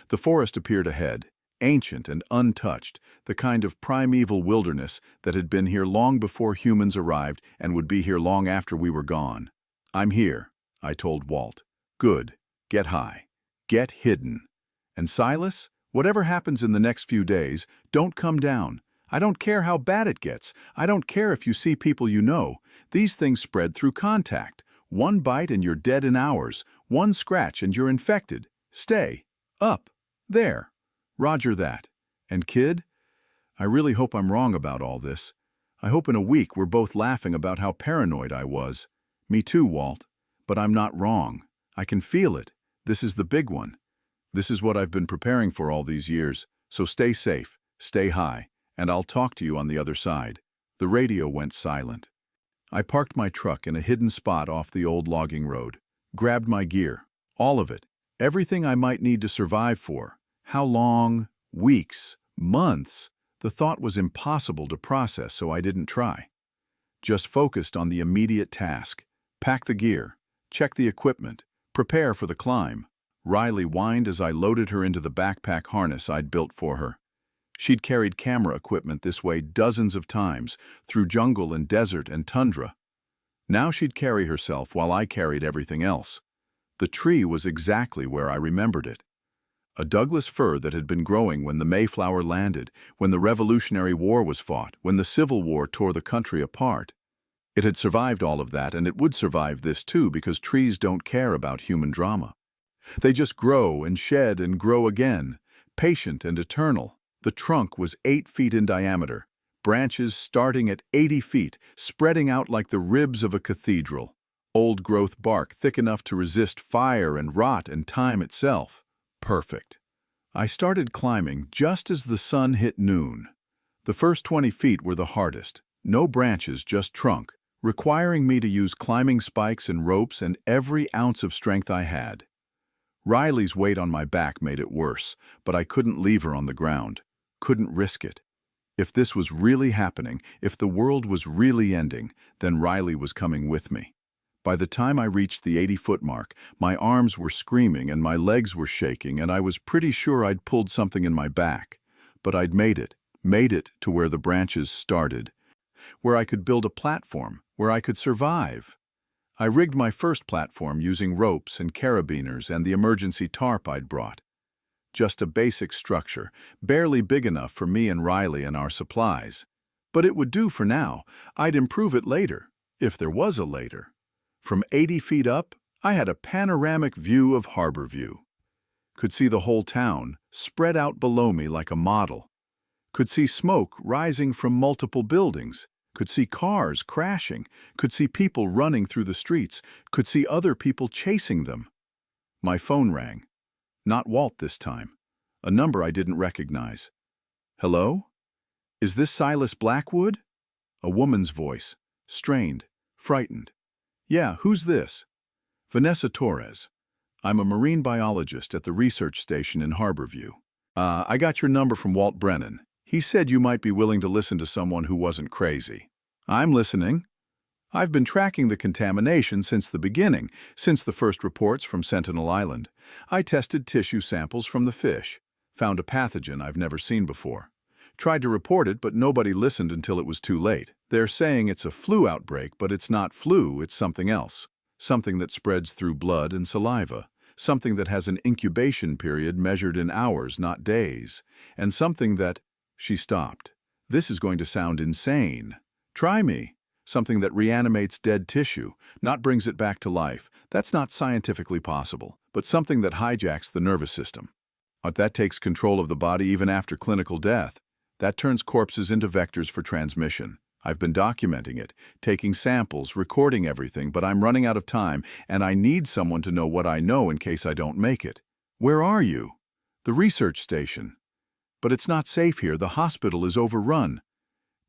The forest appeared ahead, ancient and untouched, the kind of primeval wilderness that had been here long before humans arrived and would be here long after we were gone. "I'm here," I told Walt. "Good. Get high. Get hidden. And Silas, whatever happens in the next few days, don't come down. I don't care how bad it gets. I don't care if you see people you know. These things spread through contact. One bite and you're dead in hours. One scratch and you're infected. Stay. Up. There. Roger that. And kid, I really hope I'm wrong about all this. I hope in a week we're both laughing about how paranoid I was. Me too, Walt. But I'm not wrong. I can feel it. This is the big one. This is what I've been preparing for all these years. So stay safe, stay high, and I'll talk to you on the other side." The radio went silent. I parked my truck in a hidden spot off the old logging road, grabbed my gear, all of it, everything I might need to survive for. How long? Weeks? Months? The thought was impossible to process, so I didn't try. Just focused on the immediate task. Pack the gear. Check the equipment. Prepare for the climb. Riley whined as I loaded her into the backpack harness I'd built for her. She'd carried camera equipment this way dozens of times, through jungle and desert and tundra. Now she'd carry herself while I carried everything else. The tree was exactly where I remembered it. A Douglas fir that had been growing when the Mayflower landed, when the Revolutionary War was fought, when the Civil War tore the country apart. It had survived all of that, and it would survive this too, because trees don't care about human drama. They just grow and shed and grow again, patient and eternal. The trunk was 8 feet in diameter, branches starting at 80 feet, spreading out like the ribs of a cathedral. Old-growth bark thick enough to resist fire and rot and time itself. Perfect. I started climbing just as the sun hit noon. The first 20 feet were the hardest. No branches, just trunk, requiring me to use climbing spikes and ropes and every ounce of strength I had. Riley's weight on my back made it worse, but I couldn't leave her on the ground. Couldn't risk it. If this was really happening, if the world was really ending, then Riley was coming with me. By the time I reached the 80-foot mark, my arms were screaming and my legs were shaking, and I was pretty sure I'd pulled something in my back. But I'd made it to where the branches started, where I could build a platform, where I could survive. I rigged my first platform using ropes and carabiners and the emergency tarp I'd brought. Just a basic structure, barely big enough for me and Riley and our supplies. But it would do for now. I'd improve it later, if there was a later. From 80 feet up, I had a panoramic view of Harborview. Could see the whole town, spread out below me like a model. Could see smoke rising from multiple buildings. Could see cars crashing. Could see people running through the streets. Could see other people chasing them. My phone rang. Not Walt this time. A number I didn't recognize. "Hello? Is this Silas Blackwood?" A woman's voice, strained, frightened. "Yeah, who's this?" "Vanessa Torres. I'm a marine biologist at the research station in Harborview. I got your number from Walt Brennan. He said you might be willing to listen to someone who wasn't crazy." "I'm listening. I've been tracking the contamination since the beginning, since the first reports from Sentinel Island. I tested tissue samples from the fish, found a pathogen I've never seen before. Tried to report it, but nobody listened until it was too late. They're saying it's a flu outbreak, but it's not flu, it's something else. Something that spreads through blood and saliva. Something that has an incubation period measured in hours, not days. And something that—" She stopped. "This is going to sound insane. Try me. something that reanimates dead tissue, not brings it back to life. That's not scientifically possible, but something that hijacks the nervous system. That takes control of the body even after clinical death. That turns corpses into vectors for transmission. I've been documenting it, taking samples, recording everything, but I'm running out of time, and I need someone to know what I know in case I don't make it. Where are you? The research station. But it's not safe here. The hospital is overrun.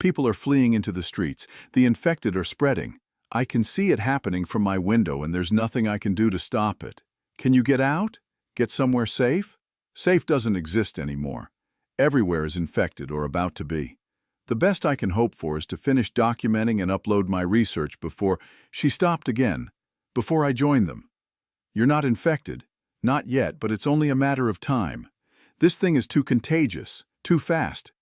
People are fleeing into the streets. The infected are spreading. I can see it happening from my window, and there's nothing I can do to stop it. Can you get out? Get somewhere safe? Safe doesn't exist anymore. Everywhere is infected or about to be. The best I can hope for is to finish documenting and upload my research before she stopped again, before I join them. You're not infected. Not yet, but it's only a matter of time. This thing is too contagious, too fast.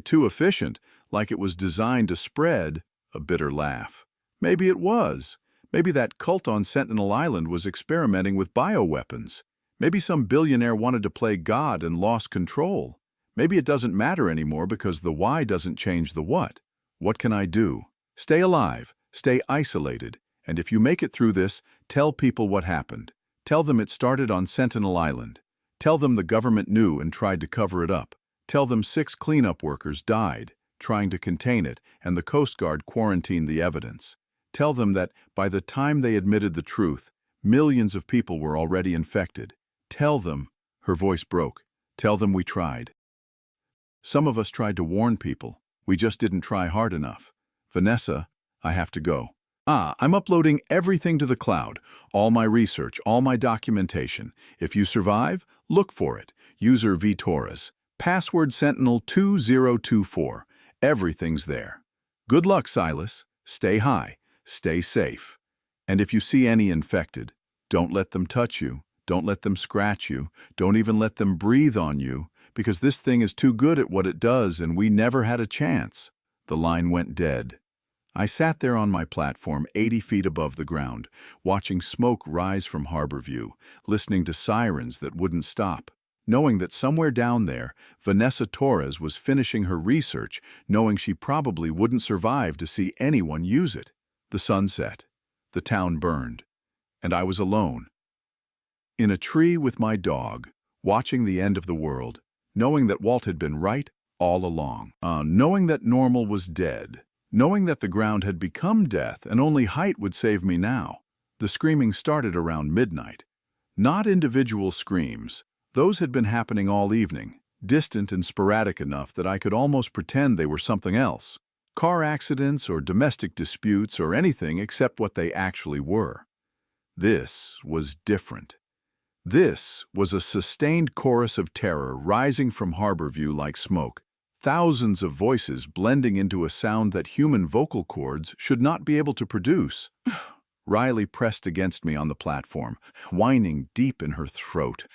Too efficient, like it was designed to spread. A bitter laugh. Maybe it was. Maybe that cult on Sentinel Island was experimenting with bioweapons. Maybe some billionaire wanted to play God and lost control. Maybe it doesn't matter anymore because the why doesn't change the what. What can I do? Stay alive, stay isolated, and if you make it through this, tell people what happened. Tell them it started on Sentinel Island. Tell them the government knew and tried to cover it up. Tell them 6 cleanup workers died, trying to contain it, and the Coast Guard quarantined the evidence. Tell them that, by the time they admitted the truth, millions of people were already infected. Tell them, her voice broke, tell them we tried. Some of us tried to warn people. We just didn't try hard enough. Vanessa, I have to go. I'm uploading everything to the cloud. All my research, all my documentation. If you survive, look for it. User V Torres. Password Sentinel 2024. Everything's there. Good luck, Silas. Stay high. Stay safe. And if you see any infected, don't let them touch you. Don't let them scratch you. Don't even let them breathe on you, because this thing is too good at what it does and we never had a chance. The line went dead. I sat there on my platform 80 feet above the ground, watching smoke rise from Harborview, listening to sirens that wouldn't stop, knowing that somewhere down there, Vanessa Torres was finishing her research, knowing she probably wouldn't survive to see anyone use it. The sun set. The town burned. And I was alone. In a tree with my dog, watching the end of the world, knowing that Walt had been right all along, knowing that normal was dead, knowing that the ground had become death and only height would save me now. The screaming started around midnight. Not individual screams. Those had been happening all evening, distant and sporadic enough that I could almost pretend they were something else. Car accidents or domestic disputes or anything except what they actually were. This was different. This was a sustained chorus of terror rising from Harborview like smoke, thousands of voices blending into a sound that human vocal cords should not be able to produce. Riley pressed against me on the platform, whining deep in her throat.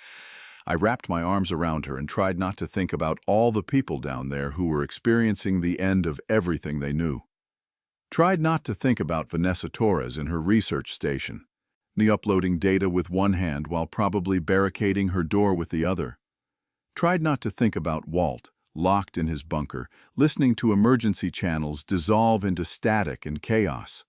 I wrapped my arms around her and tried not to think about all the people down there who were experiencing the end of everything they knew. Tried not to think about Vanessa Torres in her research station, uploading data with one hand while probably barricading her door with the other. Tried not to think about Walt, locked in his bunker, listening to emergency channels dissolve into static and chaos.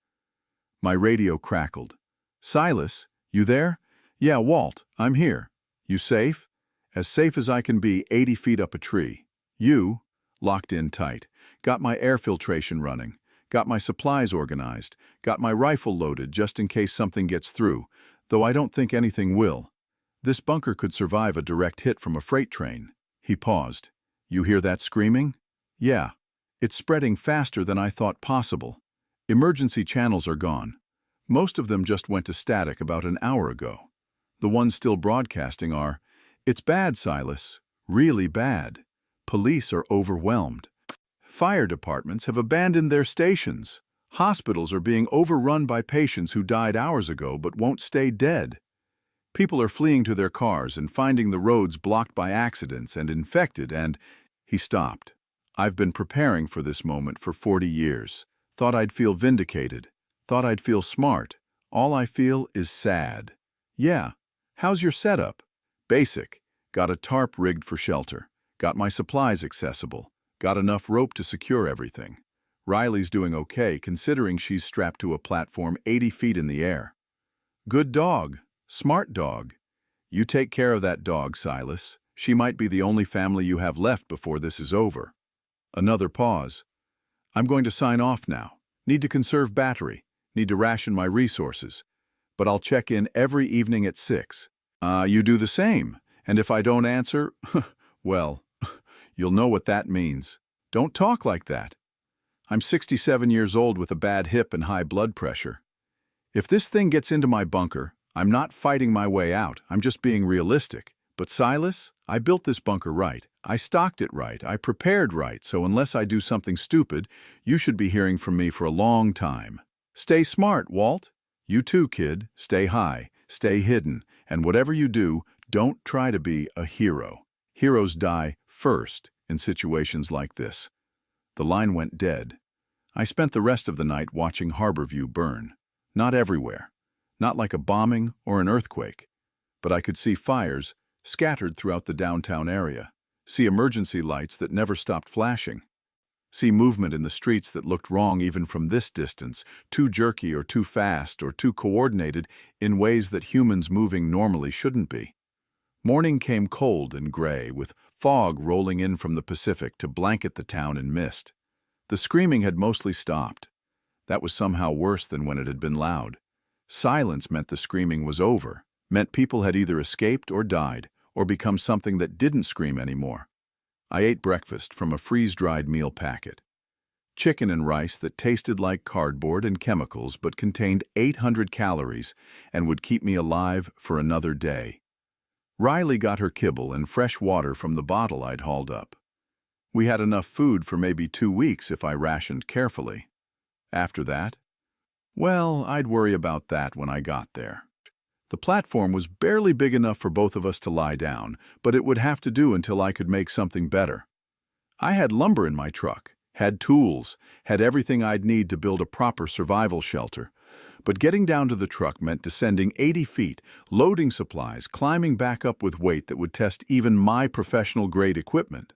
My radio crackled. Silas, you there? Yeah, Walt, I'm here. You safe? As safe as I can be 80 feet up a tree. You? Locked in tight. Got my air filtration running. Got my supplies organized. Got my rifle loaded just in case something gets through, though I don't think anything will. This bunker could survive a direct hit from a freight train. He paused. You hear that screaming? Yeah. It's spreading faster than I thought possible. Emergency channels are gone. Most of them just went to static about an hour ago. The ones still broadcasting are, "It's bad, Silas. Really bad. Police are overwhelmed. Fire departments have abandoned their stations. Hospitals are being overrun by patients who died hours ago but won't stay dead. People are fleeing to their cars and finding the roads blocked by accidents and infected and—" He stopped. I've been preparing for this moment for 40 years. Thought I'd feel vindicated. Thought I'd feel smart. All I feel is sad. Yeah. How's your setup? Basic. Got a tarp rigged for shelter. Got my supplies accessible. Got enough rope to secure everything. Riley's doing okay, considering she's strapped to a platform 80 feet in the air. Good dog. Smart dog. You take care of that dog, Silas. She might be the only family you have left before this is over. Another pause. I'm going to sign off now. Need to conserve battery. Need to ration my resources. But I'll check in every evening at 6. You do the same. And if I don't answer, well, you'll know what that means. Don't talk like that. I'm 67 years old with a bad hip and high blood pressure. If this thing gets into my bunker, I'm not fighting my way out. I'm just being realistic. But Silas, I built this bunker right. I stocked it right. I prepared right. So unless I do something stupid, you should be hearing from me for a long time. Stay smart, Walt. You too, kid. Stay high. Stay hidden. And whatever you do, don't try to be a hero. Heroes die first in situations like this. The line went dead. I spent the rest of the night watching Harborview burn. Not everywhere. Not like a bombing or an earthquake. But I could see fires scattered throughout the downtown area. See emergency lights that never stopped flashing. See movement in the streets that looked wrong even from this distance, too jerky or too fast or too coordinated in ways that humans moving normally shouldn't be. Morning came cold and gray, with fog rolling in from the Pacific to blanket the town in mist. The screaming had mostly stopped. That was somehow worse than when it had been loud. Silence meant the screaming was over, meant people had either escaped or died, or become something that didn't scream anymore. I ate breakfast from a freeze-dried meal packet. Chicken and rice that tasted like cardboard and chemicals but contained 800 calories and would keep me alive for another day. Riley got her kibble and fresh water from the bottle I'd hauled up. We had enough food for maybe 2 weeks if I rationed carefully. After that, well, I'd worry about that when I got there. The platform was barely big enough for both of us to lie down, but it would have to do until I could make something better. I had lumber in my truck, had tools, had everything I'd need to build a proper survival shelter. But getting down to the truck meant descending 80 feet, loading supplies, climbing back up with weight that would test even my professional-grade equipment.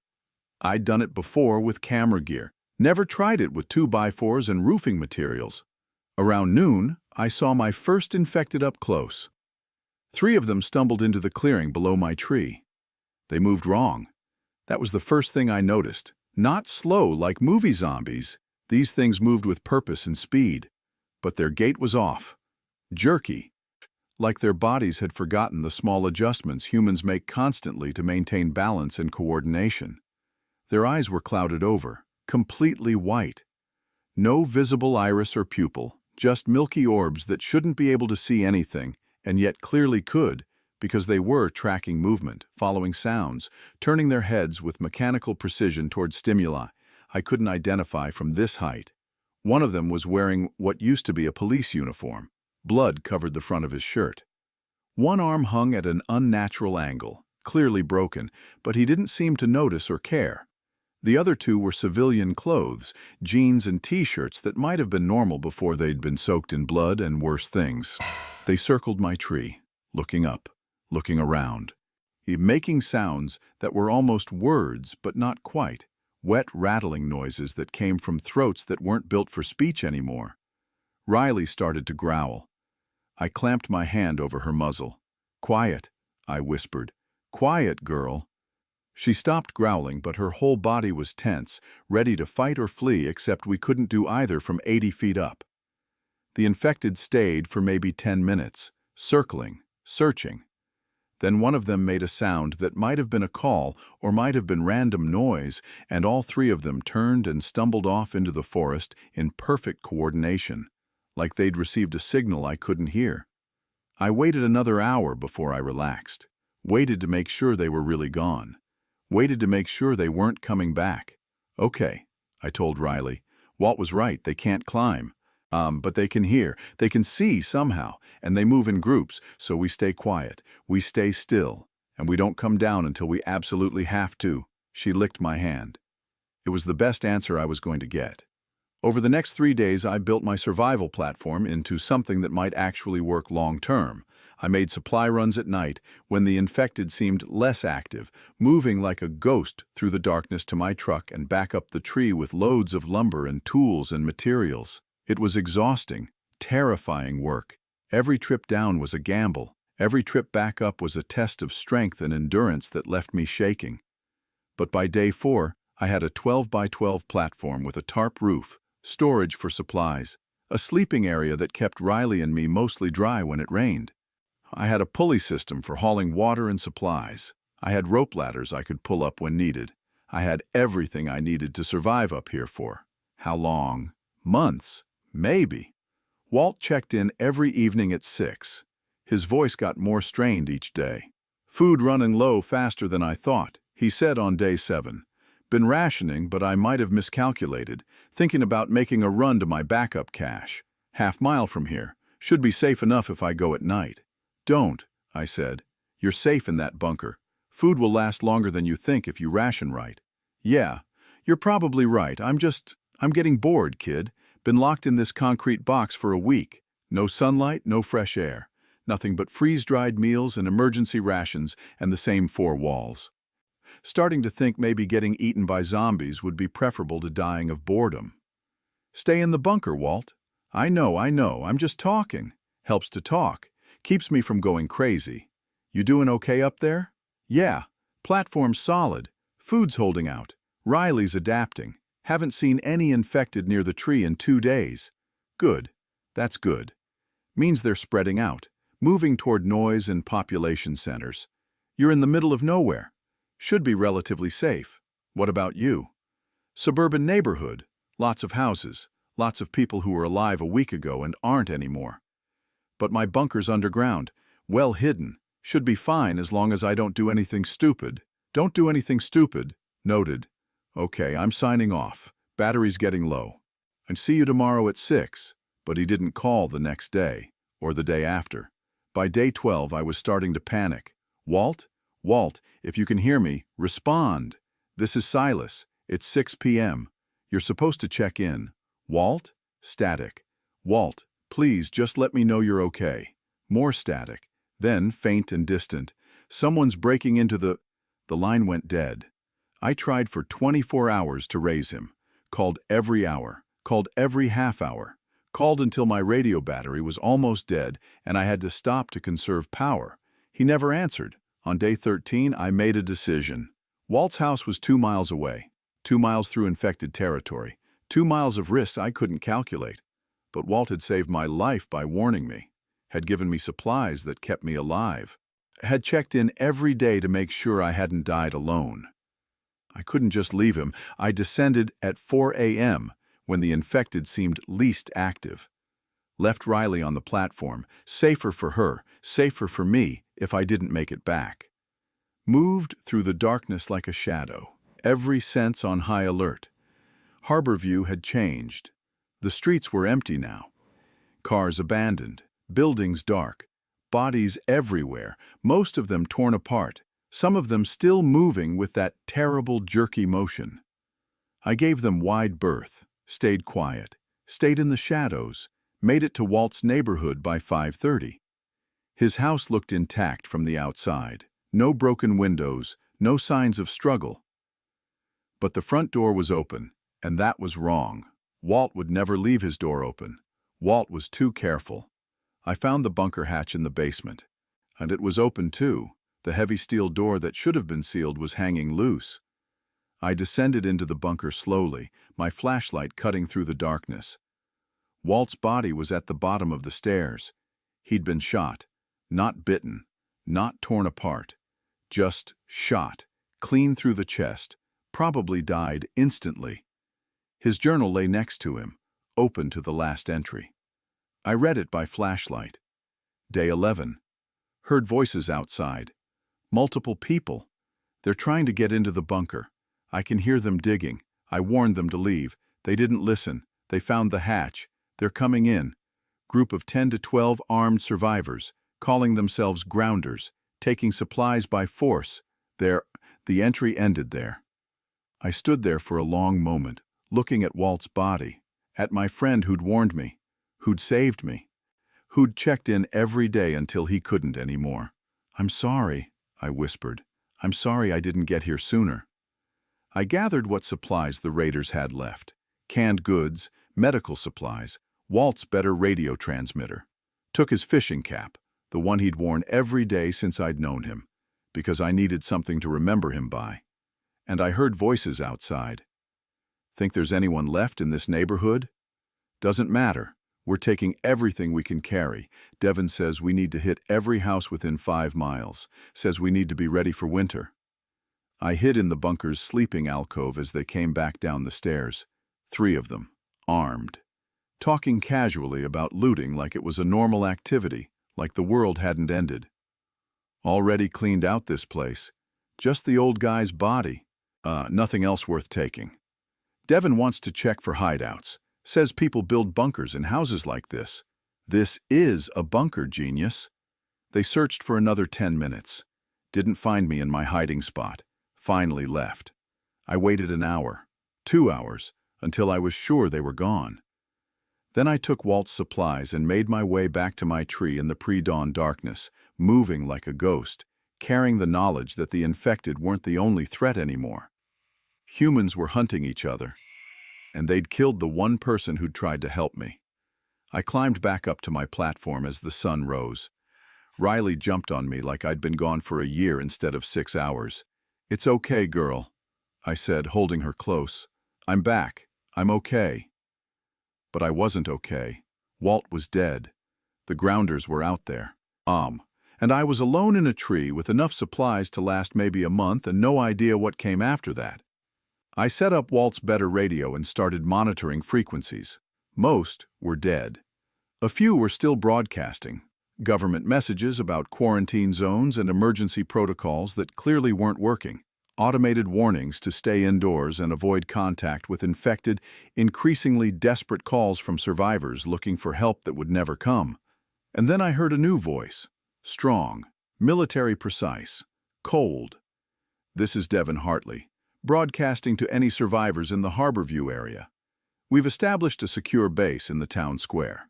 I'd done it before with camera gear, never tried it with 2x4s and roofing materials. Around noon, I saw my first infected up close. 3 of them stumbled into the clearing below my tree. They moved wrong. That was the first thing I noticed. Not slow like movie zombies. These things moved with purpose and speed. But their gait was off. Jerky. Like their bodies had forgotten the small adjustments humans make constantly to maintain balance and coordination. Their eyes were clouded over, completely white. No visible iris or pupil, just milky orbs that shouldn't be able to see anything, and yet clearly could, because they were tracking movement, following sounds, turning their heads with mechanical precision toward stimuli I couldn't identify from this height. One of them was wearing what used to be a police uniform. Blood covered the front of his shirt. One arm hung at an unnatural angle, clearly broken, but he didn't seem to notice or care. The other 2 were civilian clothes, jeans and t-shirts that might have been normal before they'd been soaked in blood and worse things. They circled my tree, looking up, looking around, making sounds that were almost words but not quite, wet rattling noises that came from throats that weren't built for speech anymore. Riley started to growl. I clamped my hand over her muzzle. "Quiet," I whispered. "Quiet, girl." She stopped growling, but her whole body was tense, ready to fight or flee, except we couldn't do either from 80 feet up. The infected stayed for maybe 10 minutes, circling, searching. Then one of them made a sound that might have been a call or might have been random noise, and all 3 of them turned and stumbled off into the forest in perfect coordination, like they'd received a signal I couldn't hear. I waited another hour before I relaxed, waited to make sure they were really gone. Waited to make sure they weren't coming back. "Okay," I told Riley. "Walt was right, they can't climb. But they can hear, they can see somehow, and they move in groups, so we stay quiet, we stay still, and we don't come down until we absolutely have to." She licked my hand. It was the best answer I was going to get. Over the next 3 days, I built my survival platform into something that might actually work long-term. I made supply runs at night when the infected seemed less active, moving like a ghost through the darkness to my truck and back up the tree with loads of lumber and tools and materials. It was exhausting, terrifying work. Every trip down was a gamble. Every trip back up was a test of strength and endurance that left me shaking. But by day 4, I had a 12 by 12 platform with a tarp roof, storage for supplies, a sleeping area that kept Riley and me mostly dry when it rained. I had a pulley system for hauling water and supplies. I had rope ladders I could pull up when needed. I had everything I needed to survive up here for. How long? Months? Maybe. Walt checked in every evening at 6. His voice got more strained each day. "Food running low faster than I thought," he said on day 7. "Been rationing, but I might have miscalculated, thinking about making a run to my backup cache. Half-mile from here. Should be safe enough if I go at night." "Don't," I said. "You're safe in that bunker. Food will last longer than you think if you ration right." "Yeah, you're probably right. I'm getting bored, kid. Been locked in this concrete box for a week. No sunlight, no fresh air. Nothing but freeze-dried meals and emergency rations and the same 4 walls. Starting to think maybe getting eaten by zombies would be preferable to dying of boredom." "Stay in the bunker, Walt." I know. I'm just talking. Helps to talk. Keeps me from going crazy. "You doing okay up there?" "Yeah. Platform's solid. Food's holding out. Riley's adapting. Haven't seen any infected near the tree in 2 days." "Good. That's good. Means they're spreading out, moving toward noise and population centers. You're in the middle of nowhere. Should be relatively safe. What about you?" "Suburban neighborhood. Lots of houses. Lots of people who were alive a week ago and aren't anymore. But my bunker's underground. Well hidden. Should be fine as long as I don't do anything stupid." "Don't do anything stupid." "Noted." "Okay, I'm signing off. Battery's getting low. I'd see you tomorrow at 6. But he didn't call the next day, or the day after. By day 12, I was starting to panic. "Walt? Walt, if you can hear me, respond. This is Silas. It's 6 p.m. You're supposed to check in. Walt?" Static. "Walt, please just let me know you're okay." More static. Then faint and distant. "Someone's breaking into the—" The line went dead. I tried for 24 hours to raise him. Called every hour. Called every half hour. Called until my radio battery was almost dead and I had to stop to conserve power. He never answered. On day 13, I made a decision. Walt's house was 2 miles away. 2 miles through infected territory. 2 miles of risks I couldn't calculate. But Walt had saved my life by warning me. Had given me supplies that kept me alive. Had checked in every day to make sure I hadn't died alone. I couldn't just leave him. I descended at 4 a.m. when the infected seemed least active. Left Riley on the platform, safer for her, safer for me if I didn't make it back. Moved through the darkness like a shadow, every sense on high alert. Harbor view had changed. The streets were empty now. Cars abandoned, buildings dark, bodies everywhere, most of them torn apart, some of them still moving with that terrible jerky motion. I gave them wide berth, stayed quiet, stayed in the shadows, made it to Walt's neighborhood by 5:30. His house looked intact from the outside. No broken windows, no signs of struggle. But the front door was open, and that was wrong. Walt would never leave his door open. Walt was too careful. I found the bunker hatch in the basement. And it was open too. The heavy steel door that should have been sealed was hanging loose. I descended into the bunker slowly, my flashlight cutting through the darkness. Walt's body was at the bottom of the stairs. He'd been shot, not bitten, not torn apart, just shot, clean through the chest, probably died instantly. His journal lay next to him, open to the last entry. I read it by flashlight. Day 11. Heard voices outside. Multiple people. They're trying to get into the bunker. I can hear them digging. I warned them to leave. They didn't listen. They found the hatch. They're coming in. Group of 10 to 12 armed survivors, calling themselves grounders, taking supplies by force. The entry ended there. I stood there for a long moment, looking at Walt's body, At my friend who'd warned me, who'd saved me, who'd checked in every day until he couldn't anymore. "I'm sorry," I whispered. "I'm sorry I didn't get here sooner." I gathered what supplies the raiders had left. Canned goods, medical supplies, Walt's better radio transmitter. Took his fishing cap, the one he'd worn every day since I'd known him, because I needed something to remember him by. And I heard voices outside. "Think there's anyone left in this neighborhood?" "Doesn't matter. We're taking everything we can carry. Devin says we need to hit every house within 5 miles. Says we need to be ready for winter." I hid in the bunker's sleeping alcove as they came back down the stairs. 3 of them, armed. Talking casually about looting like it was a normal activity, like the world hadn't ended. "Already cleaned out this place. Just the old guy's body. Nothing else worth taking. Devin wants to check for hideouts. Says people build bunkers in houses like this. This is a bunker, genius." They searched for another 10 minutes. Didn't find me in my hiding spot. Finally left. I waited an hour, 2 hours, until I was sure they were gone. Then I took Walt's supplies and made my way back to my tree in the pre-dawn darkness, moving like a ghost, carrying the knowledge that the infected weren't the only threat anymore. Humans were hunting each other, and they'd killed the one person who'd tried to help me. I climbed back up to my platform as the sun rose. Riley jumped on me like I'd been gone for a year instead of 6 hours. "It's okay, girl," I said, holding her close. "I'm back. I'm okay." But I wasn't okay. Walt was dead. The grounders were out there. And I was alone in a tree with enough supplies to last maybe a month and no idea what came after that. I set up Walt's better radio and started monitoring frequencies. Most were dead. A few were still broadcasting. Government messages about quarantine zones and emergency protocols that clearly weren't working. Automated warnings to stay indoors and avoid contact with infected, increasingly desperate calls from survivors looking for help that would never come. And then I heard a new voice. Strong, military precise, cold. "This is Devin Hartley, broadcasting to any survivors in the Harborview area. We've established a secure base in the town square.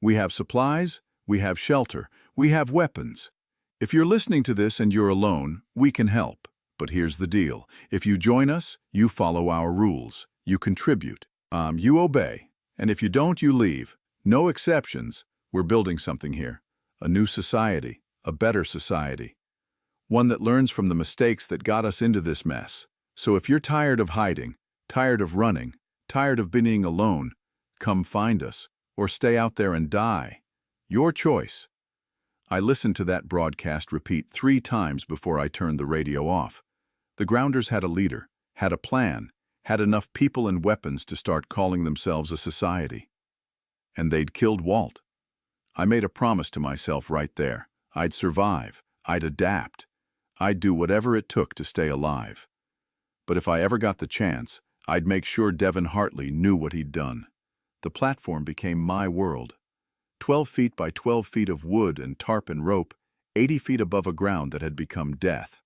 We have supplies, we have shelter, we have weapons. If you're listening to this and you're alone, we can help. But here's the deal. If you join us, you follow our rules. You contribute. You obey. And if you don't, you leave. No exceptions. We're building something here. A new society. A better society. One that learns from the mistakes that got us into this mess. So if you're tired of hiding, tired of running, tired of being alone, come find us. Or stay out there and die. Your choice." I listened to that broadcast repeat 3 times before I turned the radio off. The grounders had a leader, had a plan, had enough people and weapons to start calling themselves a society. And they'd killed Walt. I made a promise to myself right there. I'd survive. I'd adapt. I'd do whatever it took to stay alive. But if I ever got the chance, I'd make sure Devin Hartley knew what he'd done. The platform became my world. 12 feet by 12 feet of wood and tarp and rope, 80 feet above a ground that had become death.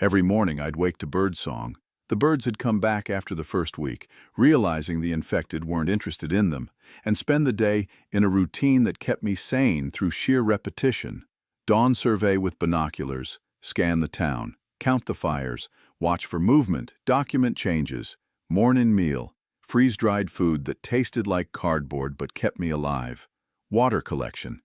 Every morning I'd wake to birdsong. The birds had come back after the first week, realizing the infected weren't interested in them, and spend the day in a routine that kept me sane through sheer repetition. Dawn survey with binoculars, scan the town, count the fires, watch for movement, document changes, morning meal, freeze-dried food that tasted like cardboard but kept me alive. Water collection.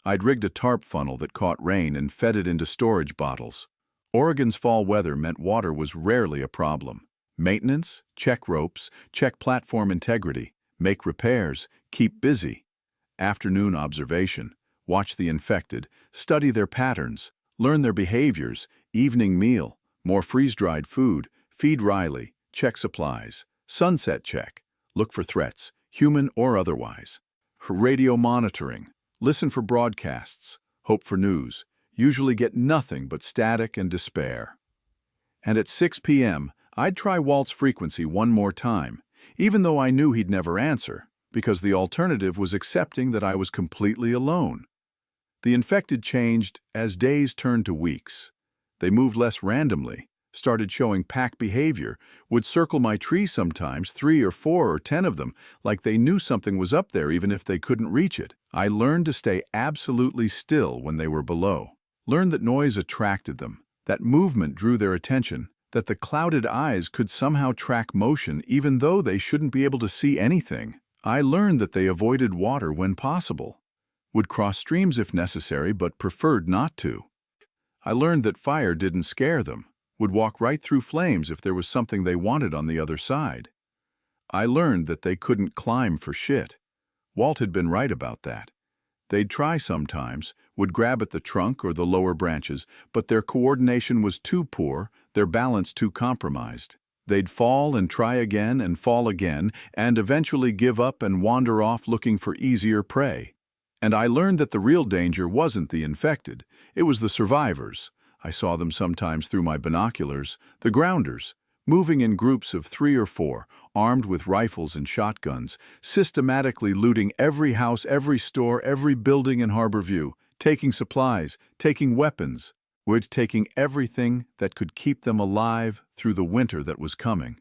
I'd rigged a tarp funnel that caught rain and fed it into storage bottles. Oregon's fall weather meant water was rarely a problem. Maintenance, check ropes, check platform integrity, make repairs, keep busy. Afternoon observation, watch the infected, study their patterns, learn their behaviors. Evening meal, more freeze-dried food, feed Riley, check supplies. Sunset check, look for threats, human or otherwise. Radio monitoring, listen for broadcasts, hope for news, usually get nothing but static and despair. And at 6 p.m., I'd try Walt's frequency one more time, even though I knew he'd never answer, because the alternative was accepting that I was completely alone. The infected changed as days turned to weeks. They moved less randomly, Started showing pack behavior, would circle my tree sometimes, 3 or 4 or 10 of them, like they knew something was up there even if they couldn't reach it. I learned to stay absolutely still when they were below. Learned that noise attracted them, that movement drew their attention, that the clouded eyes could somehow track motion even though they shouldn't be able to see anything. I learned that they avoided water when possible, would cross streams if necessary but preferred not to. I learned that fire didn't scare them, would walk right through flames if there was something they wanted on the other side. I learned that they couldn't climb for shit. Walt had been right about that. They'd try sometimes, would grab at the trunk or the lower branches, but their coordination was too poor, their balance too compromised. They'd fall and try again and fall again, and eventually give up and wander off looking for easier prey. And I learned that the real danger wasn't the infected, it was the survivors. I saw them sometimes through my binoculars, the grounders, moving in groups of 3 or 4, armed with rifles and shotguns, systematically looting every house, every store, every building in Harborview, taking supplies, taking weapons, taking everything that could keep them alive through the winter that was coming.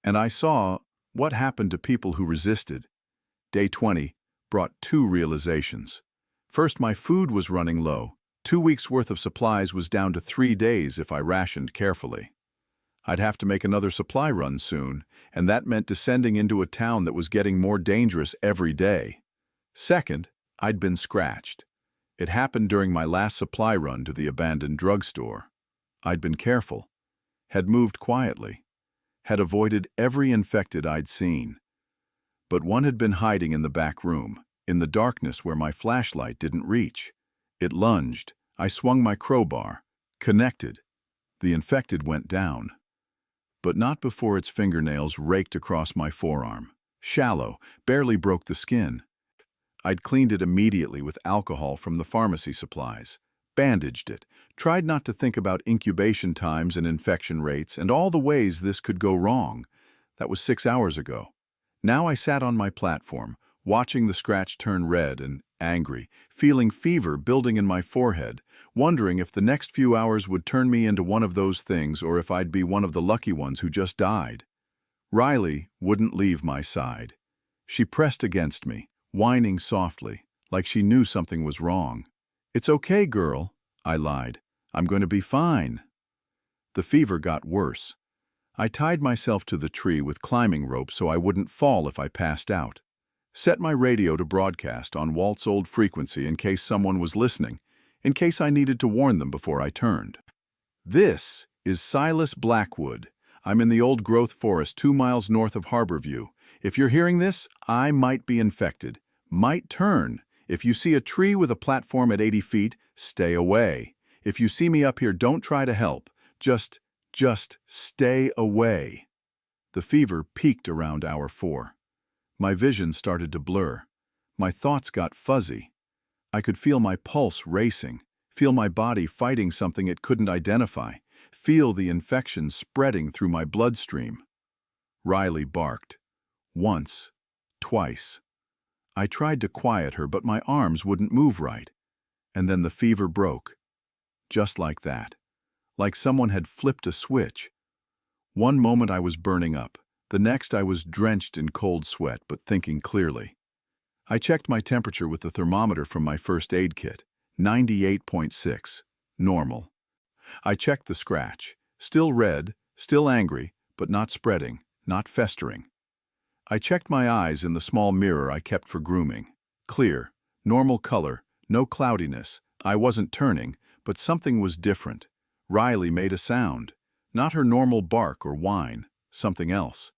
And I saw what happened to people who resisted. Day 20 brought 2 realizations. First, my food was running low. 2 weeks' worth of supplies was down to 3 days if I rationed carefully. I'd have to make another supply run soon, and that meant descending into a town that was getting more dangerous every day. Second, I'd been scratched. It happened during my last supply run to the abandoned drugstore. I'd been careful, had moved quietly, had avoided every infected I'd seen. But one had been hiding in the back room, in the darkness where my flashlight didn't reach. It lunged. I swung my crowbar. Connected. The infected went down. But not before its fingernails raked across my forearm. Shallow, barely broke the skin. I'd cleaned it immediately with alcohol from the pharmacy supplies, bandaged it, tried not to think about incubation times and infection rates and all the ways this could go wrong. That was 6 hours ago. Now I sat on my platform, watching the scratch turn red and angry, feeling fever building in my forehead, wondering if the next few hours would turn me into one of those things or if I'd be one of the lucky ones who just died. Riley wouldn't leave my side. She pressed against me, whining softly, like she knew something was wrong. "It's okay, girl," I lied. "I'm going to be fine." The fever got worse. I tied myself to the tree with climbing rope so I wouldn't fall if I passed out. Set my radio to broadcast on Walt's old frequency in case someone was listening, in case I needed to warn them before I turned. "This is Silas Blackwood. I'm in the old growth forest 2 miles north of Harborview. If you're hearing this, I might be infected. Might turn. If you see a tree with a platform at 80 feet, stay away. If you see me up here, don't try to help. Just stay away." The fever peaked around hour 4. My vision started to blur. My thoughts got fuzzy. I could feel my pulse racing, feel my body fighting something it couldn't identify, feel the infection spreading through my bloodstream. Riley barked. Once, twice. I tried to quiet her, but my arms wouldn't move right. And then the fever broke. Just like that. Like someone had flipped a switch. One moment I was burning up. The next I was drenched in cold sweat, but thinking clearly. I checked my temperature with the thermometer from my first aid kit. 98.6. Normal. I checked the scratch. Still red, still angry, but not spreading, not festering. I checked my eyes in the small mirror I kept for grooming. Clear, normal color, no cloudiness. I wasn't turning, but something was different. Riley made a sound. Not her normal bark or whine, something else.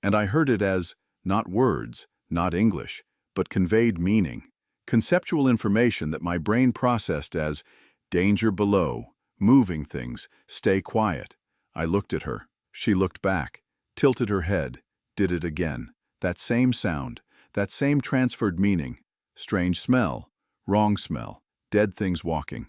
And I heard it as, not words, not English, but conveyed meaning. Conceptual information that my brain processed as, danger below, moving things, stay quiet. I looked at her. She looked back, tilted her head, did it again. That same sound, that same transferred meaning. Strange smell, wrong smell, dead things walking.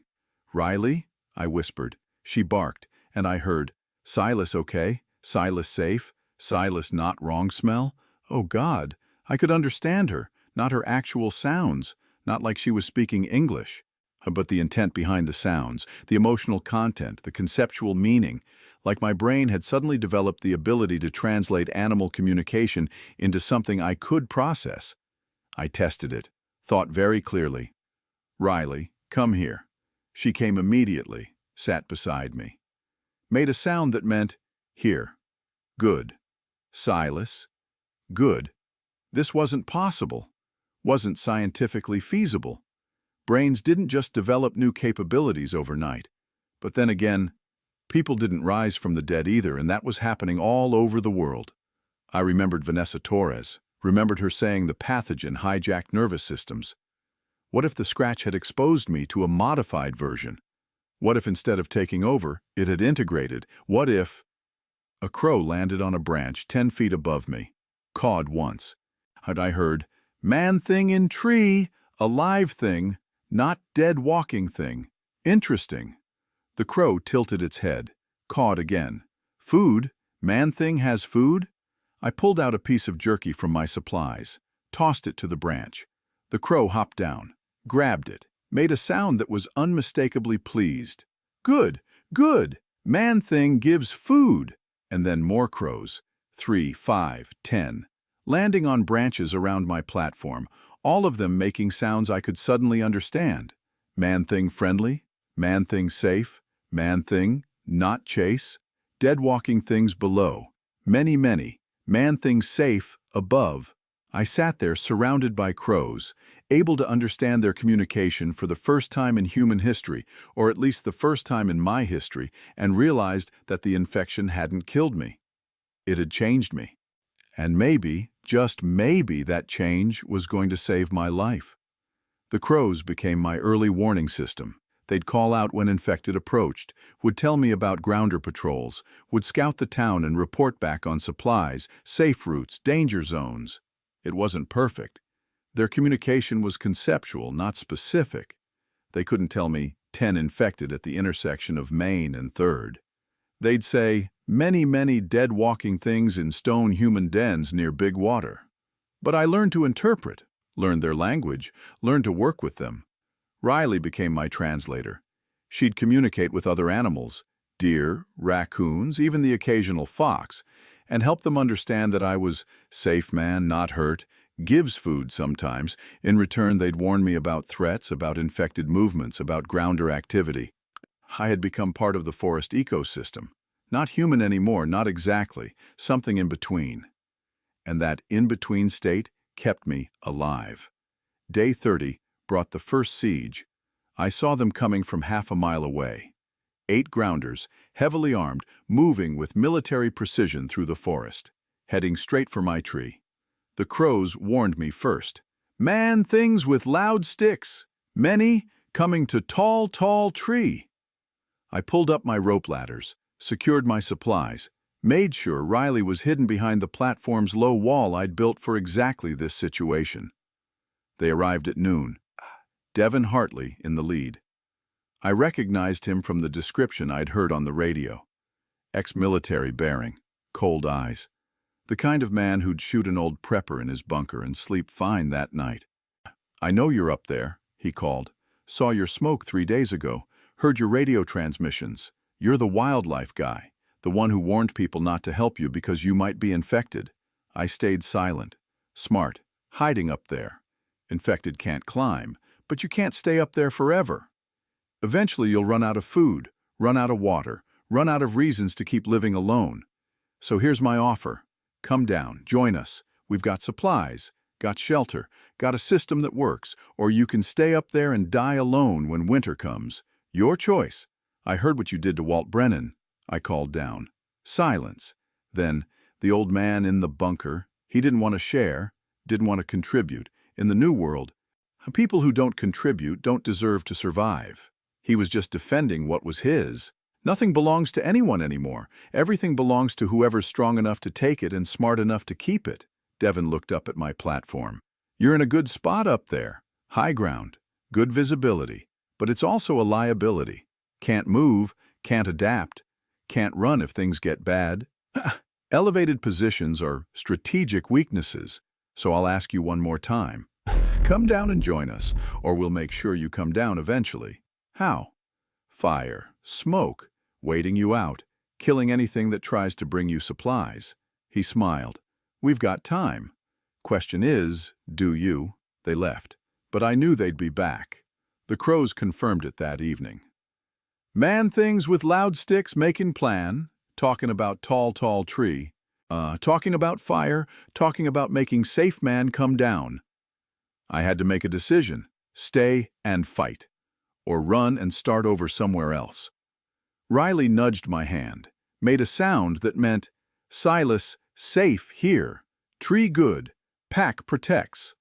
"Riley?" I whispered. She barked, and I heard, "Silas okay? Silas safe? Silas not wrong smell?" Oh God, I could understand her, not her actual sounds, not like she was speaking English. But the intent behind the sounds, the emotional content, the conceptual meaning, like my brain had suddenly developed the ability to translate animal communication into something I could process. I tested it, thought very clearly. "Riley, come here." She came immediately, sat beside me. Made a sound that meant, "Here." "Good." "Silas." "Good." This wasn't possible, wasn't scientifically feasible. Brains didn't just develop new capabilities overnight. But then again, people didn't rise from the dead either, and that was happening all over the world. I remembered Vanessa Torres, remembered her saying the pathogen hijacked nervous systems. What if the scratch had exposed me to a modified version? What if instead of taking over, it had integrated? What if... A crow landed on a branch 10 feet above me, cawed once. And I heard, "Man thing in tree, alive thing, not dead walking thing. Interesting." The crow tilted its head, cawed again. "Food? Man thing has food?" I pulled out a piece of jerky from my supplies, tossed it to the branch. The crow hopped down, grabbed it, made a sound that was unmistakably pleased. "Good, good, man thing gives food." And then more crows, 3, 5, 10, landing on branches around my platform, all of them making sounds I could suddenly understand. Man thing friendly, man thing safe, man thing not chase, dead walking things below, many, man thing safe above. I sat there surrounded by crows, able to understand their communication for the first time in human history, or at least the first time in my history, and realized that the infection hadn't killed me. It had changed me. And maybe, just maybe, that change was going to save my life. The crows became my early warning system. They'd call out when infected approached, would tell me about grounder patrols, would scout the town and report back on supplies, safe routes, danger zones. It wasn't perfect. Their communication was conceptual, not specific. They couldn't tell me 10 infected at the intersection of Main and 3rd. They'd say, many dead walking things in stone human dens near big water. But I learned to interpret, learned their language, learned to work with them. Riley became my translator. She'd communicate with other animals, deer, raccoons, even the occasional fox, and help them understand that I was safe man, not hurt, gives food sometimes. In return, they'd warn me about threats, about infected movements, about grounder activity. I had become part of the forest ecosystem. Not human anymore, not exactly, something in between. And that in-between state kept me alive. Day 30 brought the first siege. I saw them coming from half a mile away. 8 grounders, heavily armed, moving with military precision through the forest, heading straight for my tree. The crows warned me first. "Man things with loud sticks, many coming to tall tree." I pulled up my rope ladders, secured my supplies, made sure Riley was hidden behind the platform's low wall I'd built for exactly this situation. They arrived at noon. Devin Hartley in the lead. I recognized him from the description I'd heard on the radio. Ex-military bearing, cold eyes. The kind of man who'd shoot an old prepper in his bunker and sleep fine that night. "I know you're up there," he called. "Saw your smoke 3 days ago. Heard your radio transmissions. You're the wildlife guy, the one who warned people not to help you because you might be infected." I stayed silent. Smart, hiding up there. Infected can't climb, but you can't stay up there forever. Eventually you'll run out of food, run out of water, run out of reasons to keep living alone. So here's my offer. Come down, join us. We've got supplies, got shelter, got a system that works, or you can stay up there and die alone when winter comes. Your choice. "I heard what you did to Walt Brennan," I called down. Silence. Then, the old man in the bunker, he didn't want to share, didn't want to contribute. In the New World, people who don't contribute don't deserve to survive. He was just defending what was his. Nothing belongs to anyone anymore. Everything belongs to whoever's strong enough to take it and smart enough to keep it. Devin looked up at my platform. "You're in a good spot up there. High ground, good visibility, but it's also a liability. Can't move, can't adapt, can't run if things get bad. Elevated positions are strategic weaknesses, so I'll ask you one more time. Come down and join us, or we'll make sure you come down eventually. How? Fire, smoke, waiting you out, killing anything that tries to bring you supplies. He smiled. We've got time. Question is, do you? They left. But I knew they'd be back. The crows confirmed it that evening. Man things with loud sticks making plan, talking about tall tree, talking about fire, talking about making safe man come down. I had to make a decision, stay and fight, or run and start over somewhere else. Riley nudged my hand, made a sound that meant, Silas, safe here, tree good, pack protects.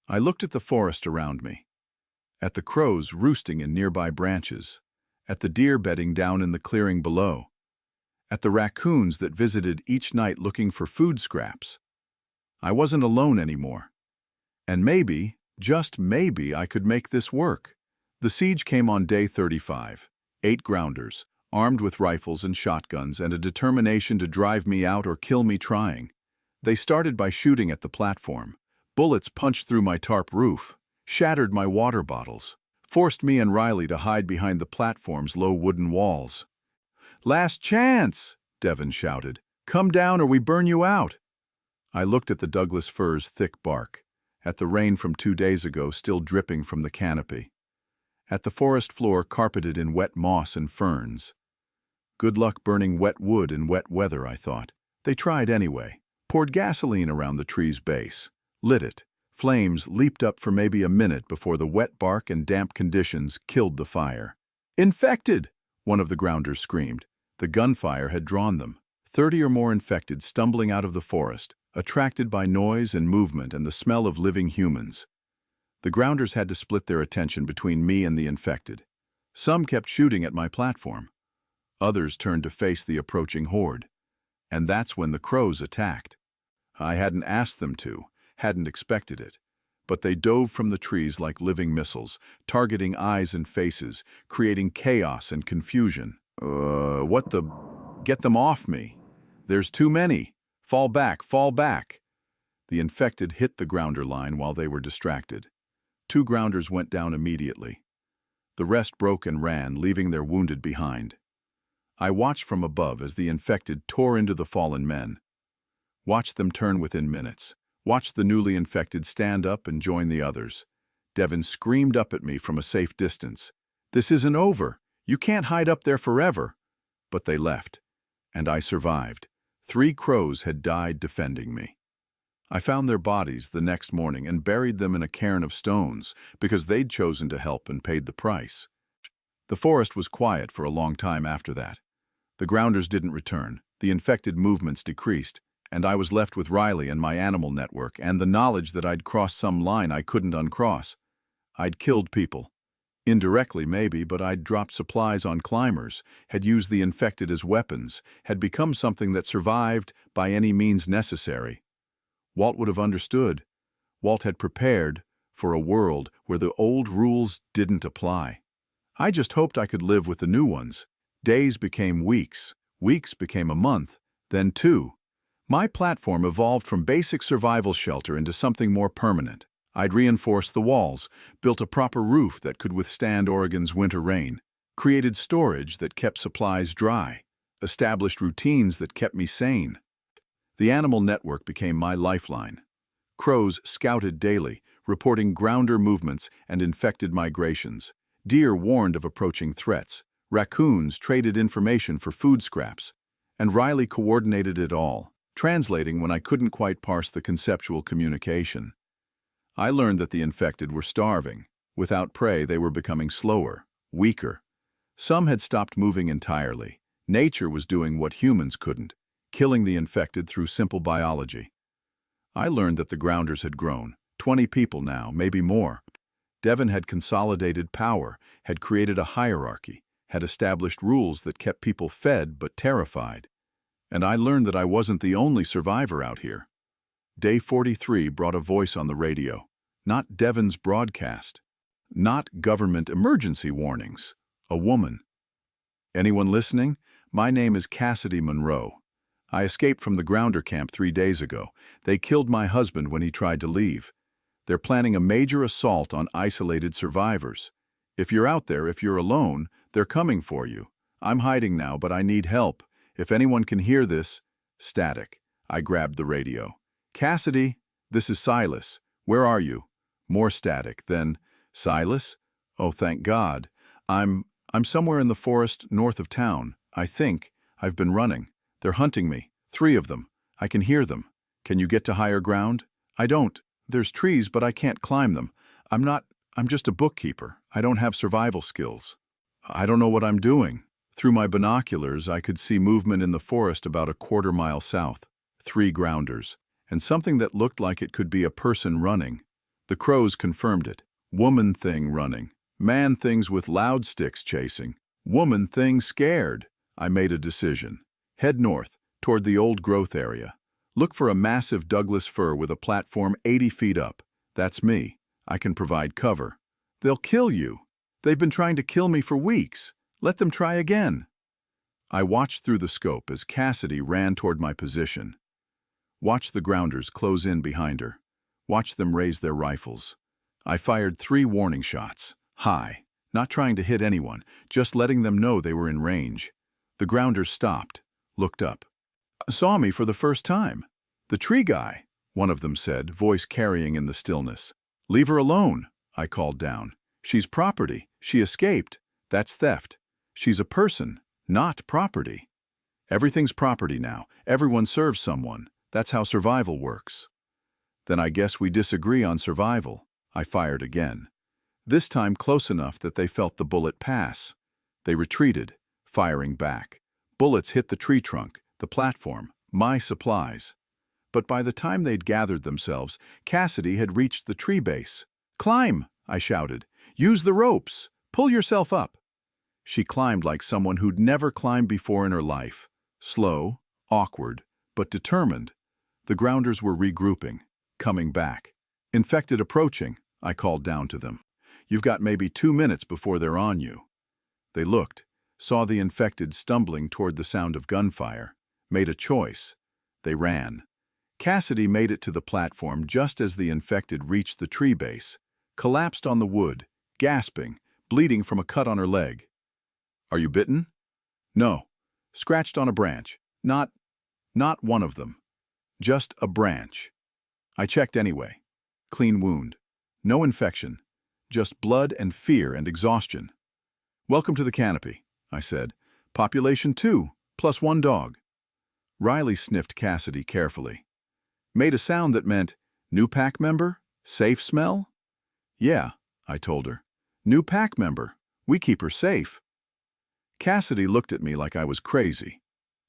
I looked at the forest around me, at the crows roosting in nearby branches, at the deer bedding down in the clearing below, at the raccoons that visited each night looking for food scraps. I wasn't alone anymore. And maybe, just maybe, I could make this work. The siege came on day 35. 8 grounders, armed with rifles and shotguns and a determination to drive me out or kill me trying. They started by shooting at the platform. Bullets punched through my tarp roof, shattered my water bottles, forced me and Riley to hide behind the platform's low wooden walls. "Last chance!" Devin shouted. "Come down or we burn you out!" I looked at the Douglas fir's thick bark, at the rain from 2 days ago still dripping from the canopy, at the forest floor carpeted in wet moss and ferns. Good luck burning wet wood in wet weather, I thought. They tried anyway, poured gasoline around the tree's base, lit it. Flames leaped up for maybe a minute before the wet bark and damp conditions killed the fire. "Infected!" one of the grounders screamed. The gunfire had drawn them. 30 or more infected stumbling out of the forest, attracted by noise and movement and the smell of living humans. The grounders had to split their attention between me and the infected. Some kept shooting at my platform. Others turned to face the approaching horde. And that's when the crows attacked. I hadn't asked them to, hadn't expected it. But they dove from the trees like living missiles, targeting eyes and faces, creating chaos and confusion. What the... Get them off me. There's too many. Fall back, fall back. The infected hit the grounder line while they were distracted. 2 grounders went down immediately. The rest broke and ran, leaving their wounded behind. I watched from above as the infected tore into the fallen men. Watched them turn within minutes. Watched the newly infected stand up and join the others. Devin screamed up at me from a safe distance. "This isn't over. You can't hide up there forever." But they left, and I survived. 3 crows had died defending me. I found their bodies the next morning and buried them in a cairn of stones because they'd chosen to help and paid the price. The forest was quiet for a long time after that. The grounders didn't return, the infected movements decreased, and I was left with Riley and my animal network and the knowledge that I'd crossed some line I couldn't uncross. I'd killed people. Indirectly maybe, but I'd dropped supplies on climbers, had used the infected as weapons, had become something that survived by any means necessary. Walt would have understood. Walt had prepared for a world where the old rules didn't apply. I just hoped I could live with the new ones. Days became weeks, weeks became a month, then 2. My platform evolved from basic survival shelter into something more permanent. I'd reinforced the walls, built a proper roof that could withstand Oregon's winter rain, created storage that kept supplies dry, established routines that kept me sane. The animal network became my lifeline. Crows scouted daily, reporting grounder movements and infected migrations. Deer warned of approaching threats. Raccoons traded information for food scraps. And Riley coordinated it all, translating when I couldn't quite parse the conceptual communication. I learned that the infected were starving. Without prey, they were becoming slower, weaker. Some had stopped moving entirely. Nature was doing what humans couldn't, killing the infected through simple biology. I learned that the grounders had grown, 20 people now, maybe more. Devin had consolidated power, had created a hierarchy, had established rules that kept people fed but terrified. And I learned that I wasn't the only survivor out here. Day 43 brought a voice on the radio. Not Devin's broadcast. Not government emergency warnings. A woman. "Anyone listening? My name is Cassidy Monroe. I escaped from the grounder camp 3 days ago. They killed my husband when he tried to leave. They're planning a major assault on isolated survivors. If you're out there, if you're alone, they're coming for you. I'm hiding now, but I need help. If anyone can hear this..." Static. I grabbed the radio. "Cassidy, this is Silas. Where are you?" More static. Then, "Silas? Oh, thank God. I'm somewhere in the forest north of town. I think. I've been running. They're hunting me. 3 of them. I can hear them. Can you get to higher ground?" "I don't. There's trees, but I can't climb them. I'm just a bookkeeper. I don't have survival skills. I don't know what I'm doing." Through my binoculars, I could see movement in the forest about a quarter-mile south. 3 grounders, and something that looked like it could be a person running. The crows confirmed it. Woman thing running. Man things with loud sticks chasing. Woman thing scared. I made a decision. Head north, toward the old growth area. Look for a massive Douglas fir with a platform 80 feet up. That's me. I can provide cover. "They'll kill you. They've been trying to kill me for weeks. Let them try again." I watched through the scope as Cassidy ran toward my position. Watched the grounders close in behind her. Watched them raise their rifles. I fired 3 warning shots. High. Not trying to hit anyone, just letting them know they were in range. The grounders stopped, looked up. "Saw me for the first time." "The tree guy," one of them said, voice carrying in the stillness. "Leave her alone," I called down. "She's property. She escaped. That's theft. She's a person, not property." "Everything's property now. Everyone serves someone. That's how survival works." "Then I guess we disagree on survival." I fired again. This time close enough that they felt the bullet pass. They retreated, firing back. Bullets hit the tree trunk, the platform, my supplies. But by the time they'd gathered themselves, Cassidy had reached the tree base. "Climb!" I shouted. "Use the ropes! Pull yourself up!" She climbed like someone who'd never climbed before in her life. Slow, awkward, but determined. The grounders were regrouping, coming back. "Infected approaching," I called down to them. "You've got maybe 2 minutes before they're on you." They looked, saw the infected stumbling toward the sound of gunfire, made a choice. They ran. Cassidy made it to the platform just as the infected reached the tree base, collapsed on the wood, gasping, bleeding from a cut on her leg. "Are you bitten?" "No. Scratched on a branch. Not one of them. Just a branch." I checked anyway. Clean wound. No infection. Just blood and fear and exhaustion. "Welcome to the canopy," I said. "Population 2, plus 1 dog." Riley sniffed Cassidy carefully. Made a sound that meant, "New pack member? Safe smell?" "Yeah," I told her. "New pack member. We keep her safe." Cassidy looked at me like I was crazy.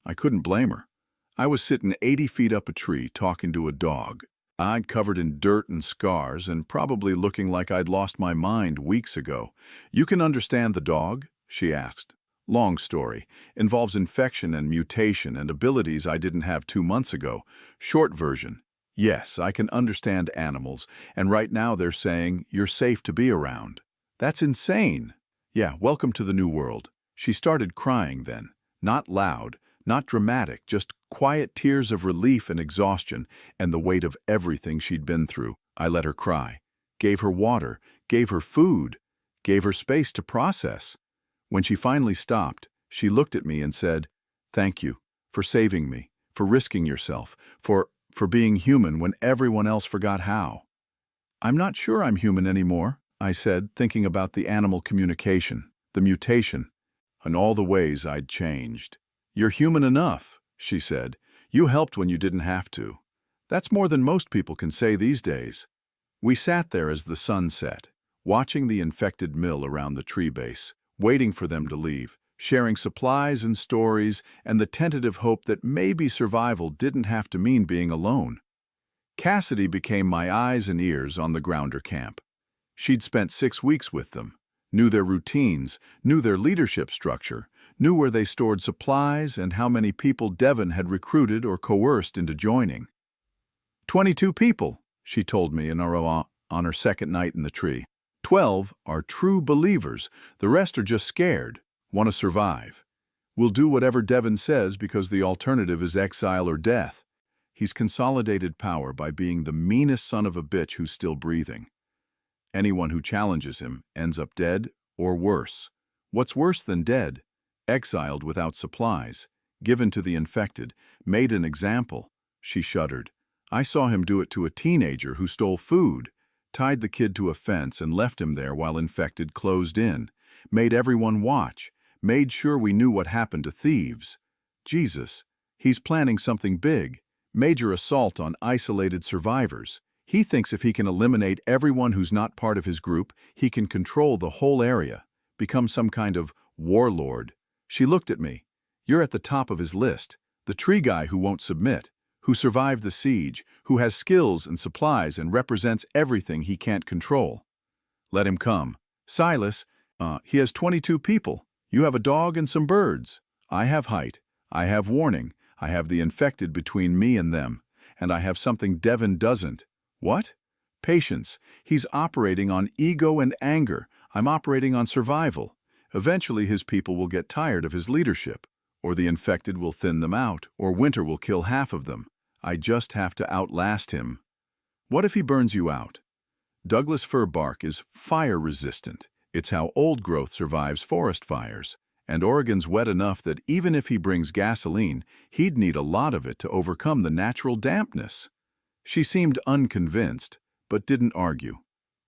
I couldn't blame her. I was sitting 80 feet up a tree talking to a dog. I'd covered in dirt and scars and probably looking like I'd lost my mind weeks ago. "You can understand the dog?" she asked. "Long story. Involves infection and mutation and abilities I didn't have 2 months ago. Short version. Yes, I can understand animals, and right now they're saying you're safe to be around." "That's insane." "Yeah, welcome to the new world." She started crying then. Not loud, not dramatic, just quiet tears of relief and exhaustion and the weight of everything she'd been through. I let her cry. Gave her water, gave her food, gave her space to process. When she finally stopped, she looked at me and said, "Thank you for saving me, for risking yourself, for being human when everyone else forgot how." "I'm not sure I'm human anymore," I said, thinking about the animal communication, the mutation, and all the ways I'd changed. "You're human enough," she said. "You helped when you didn't have to. That's more than most people can say these days." We sat there as the sun set, watching the infected mill around the tree base, waiting for them to leave, sharing supplies and stories and the tentative hope that maybe survival didn't have to mean being alone. Cassidy became my eyes and ears on the grounder camp. She'd spent 6 weeks with them, knew their routines, knew their leadership structure, knew where they stored supplies and how many people Devon had recruited or coerced into joining. 22 people, she told me on her second night in the tree. 12 are true believers. The rest are just scared, want to survive. We'll do whatever Devon says because the alternative is exile or death. He's consolidated power by being the meanest son of a bitch who's still breathing. Anyone who challenges him ends up dead or worse. What's worse than dead? Exiled without supplies, given to the infected, made an example. She shuddered. I saw him do it to a teenager who stole food, tied the kid to a fence and left him there while infected closed in, made everyone watch, made sure we knew what happened to thieves. Jesus, he's planning something big, major assault on isolated survivors. He thinks if he can eliminate everyone who's not part of his group, he can control the whole area, become some kind of warlord. She looked at me. You're at the top of his list, the tree guy who won't submit, who survived the siege, who has skills and supplies and represents everything he can't control. Let him come. Silas, he has 22 people. You have a dog and some birds. I have height. I have warning. I have the infected between me and them. And I have something Devon doesn't. What? Patience. He's operating on ego and anger. I'm operating on survival. Eventually his people will get tired of his leadership, or the infected will thin them out, or winter will kill half of them. I just have to outlast him. What if he burns you out? Douglas fir bark is fire-resistant. It's how old growth survives forest fires. And Oregon's wet enough that even if he brings gasoline, he'd need a lot of it to overcome the natural dampness. She seemed unconvinced, but didn't argue.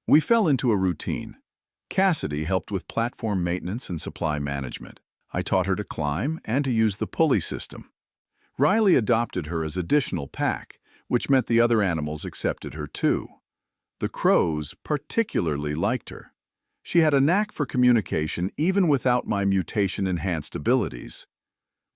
We fell into a routine. Cassidy helped with platform maintenance and supply management. I taught her to climb and to use the pulley system. Riley adopted her as additional pack, which meant the other animals accepted her too. The crows particularly liked her. She had a knack for communication even without my mutation-enhanced abilities.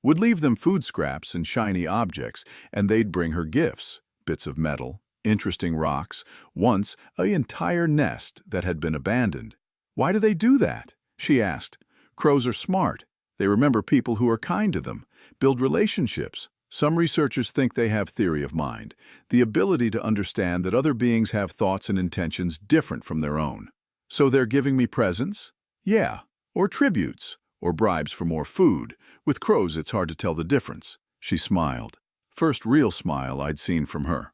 Would leave them food scraps and shiny objects, and they'd bring her gifts, bits of metal, interesting rocks, once an entire nest that had been abandoned. Why do they do that? She asked. Crows are smart. They remember people who are kind to them, build relationships. Some researchers think they have theory of mind, the ability to understand that other beings have thoughts and intentions different from their own. So they're giving me presents? Yeah. Or tributes, or bribes for more food. With crows, it's hard to tell the difference. She smiled. First real smile I'd seen from her.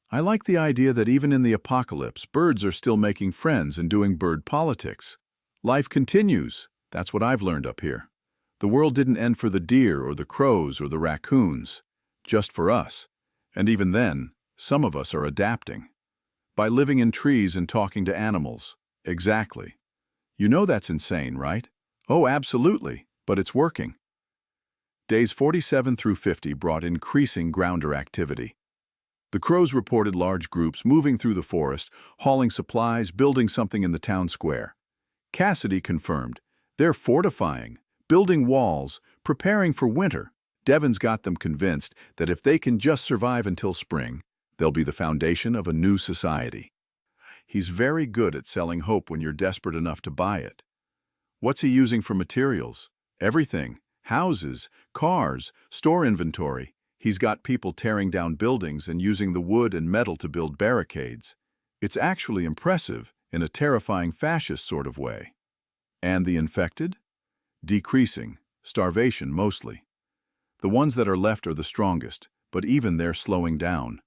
I like the idea that even in the apocalypse, birds are still making friends and doing bird politics. Life continues. That's what I've learned up here. The world didn't end for the deer or the crows or the raccoons, just for us. And even then, some of us are adapting. By living in trees and talking to animals. Exactly. You know that's insane, right? Oh, absolutely, but it's working. Days 47 through 50 brought increasing grounder activity. The crows reported large groups moving through the forest, hauling supplies, building something in the town square. Cassidy confirmed. They're fortifying, building walls, preparing for winter. Devon's got them convinced that if they can just survive until spring, they'll be the foundation of a new society. He's very good at selling hope when you're desperate enough to buy it. What's he using for materials? Everything. Houses, cars, store inventory. He's got people tearing down buildings and using the wood and metal to build barricades. It's actually impressive in a terrifying fascist sort of way. And the infected? Decreasing. Starvation mostly. The ones that are left are the strongest, but even they're slowing down.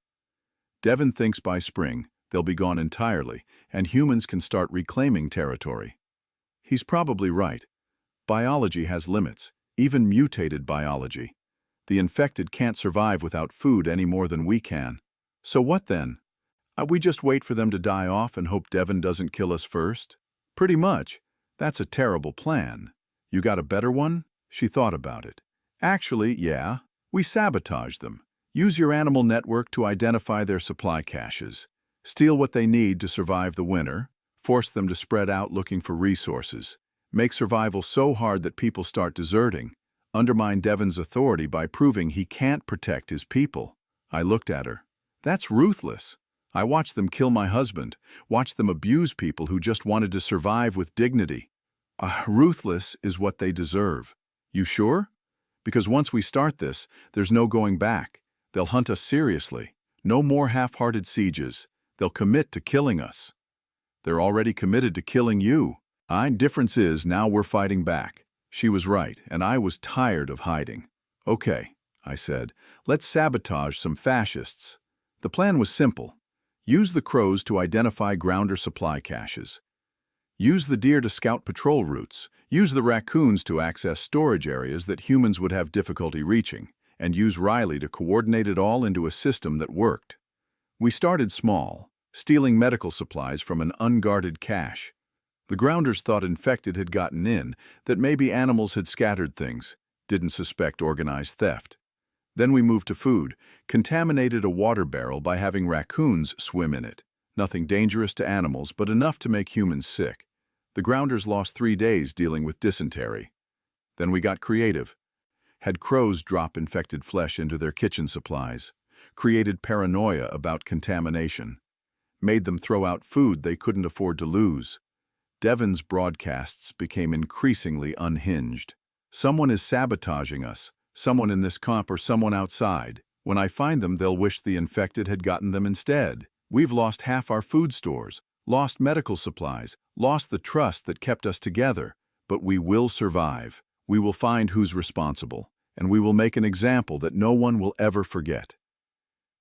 Devon thinks by spring, they'll be gone entirely, and humans can start reclaiming territory. He's probably right. Biology has limits, even mutated biology. The infected can't survive without food any more than we can. So what then? We just wait for them to die off and hope Devon doesn't kill us first? Pretty much. That's a terrible plan. You got a better one? She thought about it. Actually, yeah. We sabotage them. Use your animal network to identify their supply caches. Steal what they need to survive the winter, force them to spread out looking for resources, make survival so hard that people start deserting, undermine Devon's authority by proving he can't protect his people. I looked at her. That's ruthless. I watched them kill my husband, watched them abuse people who just wanted to survive with dignity. Ruthless is what they deserve. You sure? Because once we start this, there's no going back. They'll hunt us seriously. No more half-hearted sieges. They'll commit to killing us. They're already committed to killing you. Difference is now we're fighting back. She was right, and I was tired of hiding. Okay, I said. Let's sabotage some fascists. The plan was simple. Use the crows to identify grounder supply caches. Use the deer to scout patrol routes. Use the raccoons to access storage areas that humans would have difficulty reaching. And use Riley to coordinate it all into a system that worked. We started small, stealing medical supplies from an unguarded cache. The grounders thought infected had gotten in, that maybe animals had scattered things, didn't suspect organized theft. Then we moved to food, contaminated a water barrel by having raccoons swim in it. Nothing dangerous to animals, but enough to make humans sick. The grounders lost 3 days dealing with dysentery. Then we got creative. Had crows drop infected flesh into their kitchen supplies. Created paranoia about contamination. Made them throw out food they couldn't afford to lose. Devon's broadcasts became increasingly unhinged. Someone is sabotaging us. Someone in this camp or someone outside. When I find them, they'll wish the infected had gotten them instead. We've lost half our food stores, lost medical supplies, lost the trust that kept us together. But we will survive. We will find who's responsible, and we will make an example that no one will ever forget.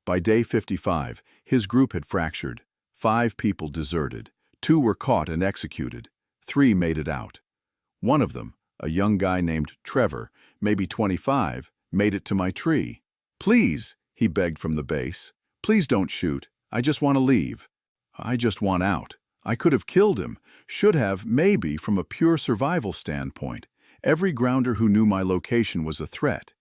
By day 55, his group had fractured. 5 people deserted. 2 were caught and executed. 3 made it out. One of them, a young guy named Trevor, maybe 25, made it to my tree. "Please," he begged from the base. "Please don't shoot. I just want to leave. I just want out." I could have killed him, should have, maybe, from a pure survival standpoint. Every grounder who knew my location was a threat.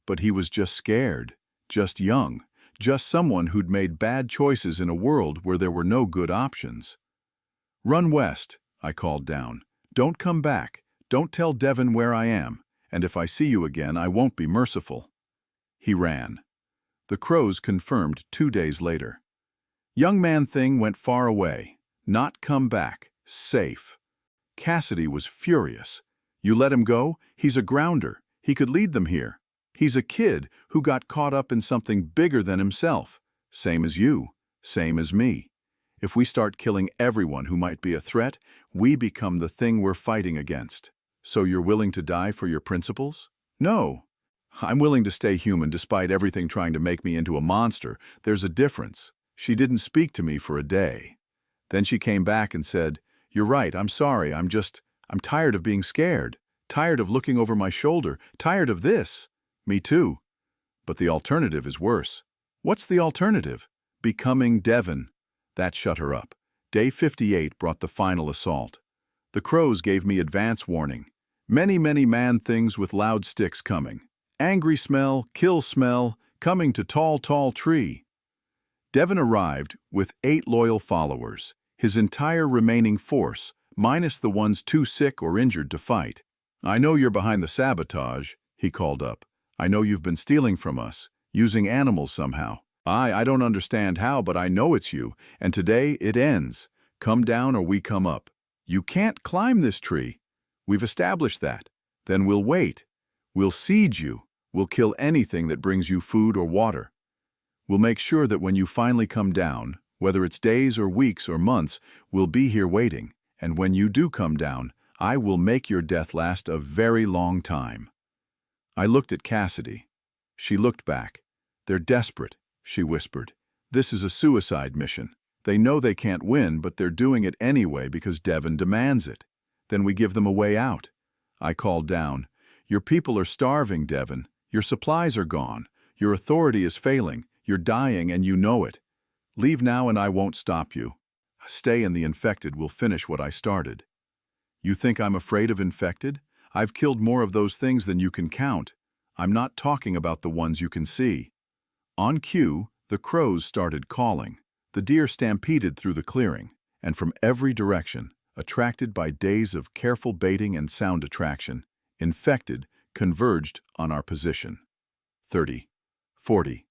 But he was just scared, just young, just someone who'd made bad choices in a world where there were no good options. "Run west," I called down. "Don't come back. Don't tell Devon where I am. And if I see you again, I won't be merciful." He ran. The crows confirmed 2 days later. Young man thing went far away. Not come back. Safe. Cassidy was furious. "You let him go? He's a grounder. He could lead them here. He's a kid who got caught up in something bigger than himself. Same as you. Same as me. If we start killing everyone who might be a threat, we become the thing we're fighting against. So you're willing to die for your principles?" "No. I'm willing to stay human despite everything trying to make me into a monster. There's a difference." She didn't speak to me for a day. Then she came back and said, "You're right, I'm sorry, I'm tired of being scared, tired of looking over my shoulder, tired of this." "Me too. But the alternative is worse." "What's the alternative?" "Becoming Devon." That shut her up. Day 58 brought the final assault. The crows gave me advance warning. Many man-things with loud sticks coming. Angry smell, kill smell, coming to tall tree. Devon arrived with 8 loyal followers, his entire remaining force, minus the ones too sick or injured to fight. "I know you're behind the sabotage," he called up. "I know you've been stealing from us, using animals somehow. I don't understand how, but I know it's you, and today it ends. Come down or we come up. You can't climb this tree. We've established that. Then we'll wait. We'll siege you. We'll kill anything that brings you food or water. We'll make sure that when you finally come down, whether it's days or weeks or months, we'll be here waiting. And when you do come down, I will make your death last a very long time." I looked at Cassidy. She looked back. "They're desperate," she whispered. "This is a suicide mission. They know they can't win, but they're doing it anyway because Devon demands it. Then we give them a way out." I called down, "Your people are starving, Devon. Your supplies are gone. Your authority is failing. You're dying and you know it. Leave now and I won't stop you. Stay and the infected will finish what I started." "You think I'm afraid of infected? I've killed more of those things than you can count. I'm not talking about the ones you can see." On cue, the crows started calling. The deer stampeded through the clearing, and from every direction, attracted by days of careful baiting and sound attraction, infected converged on our position. 30, 40,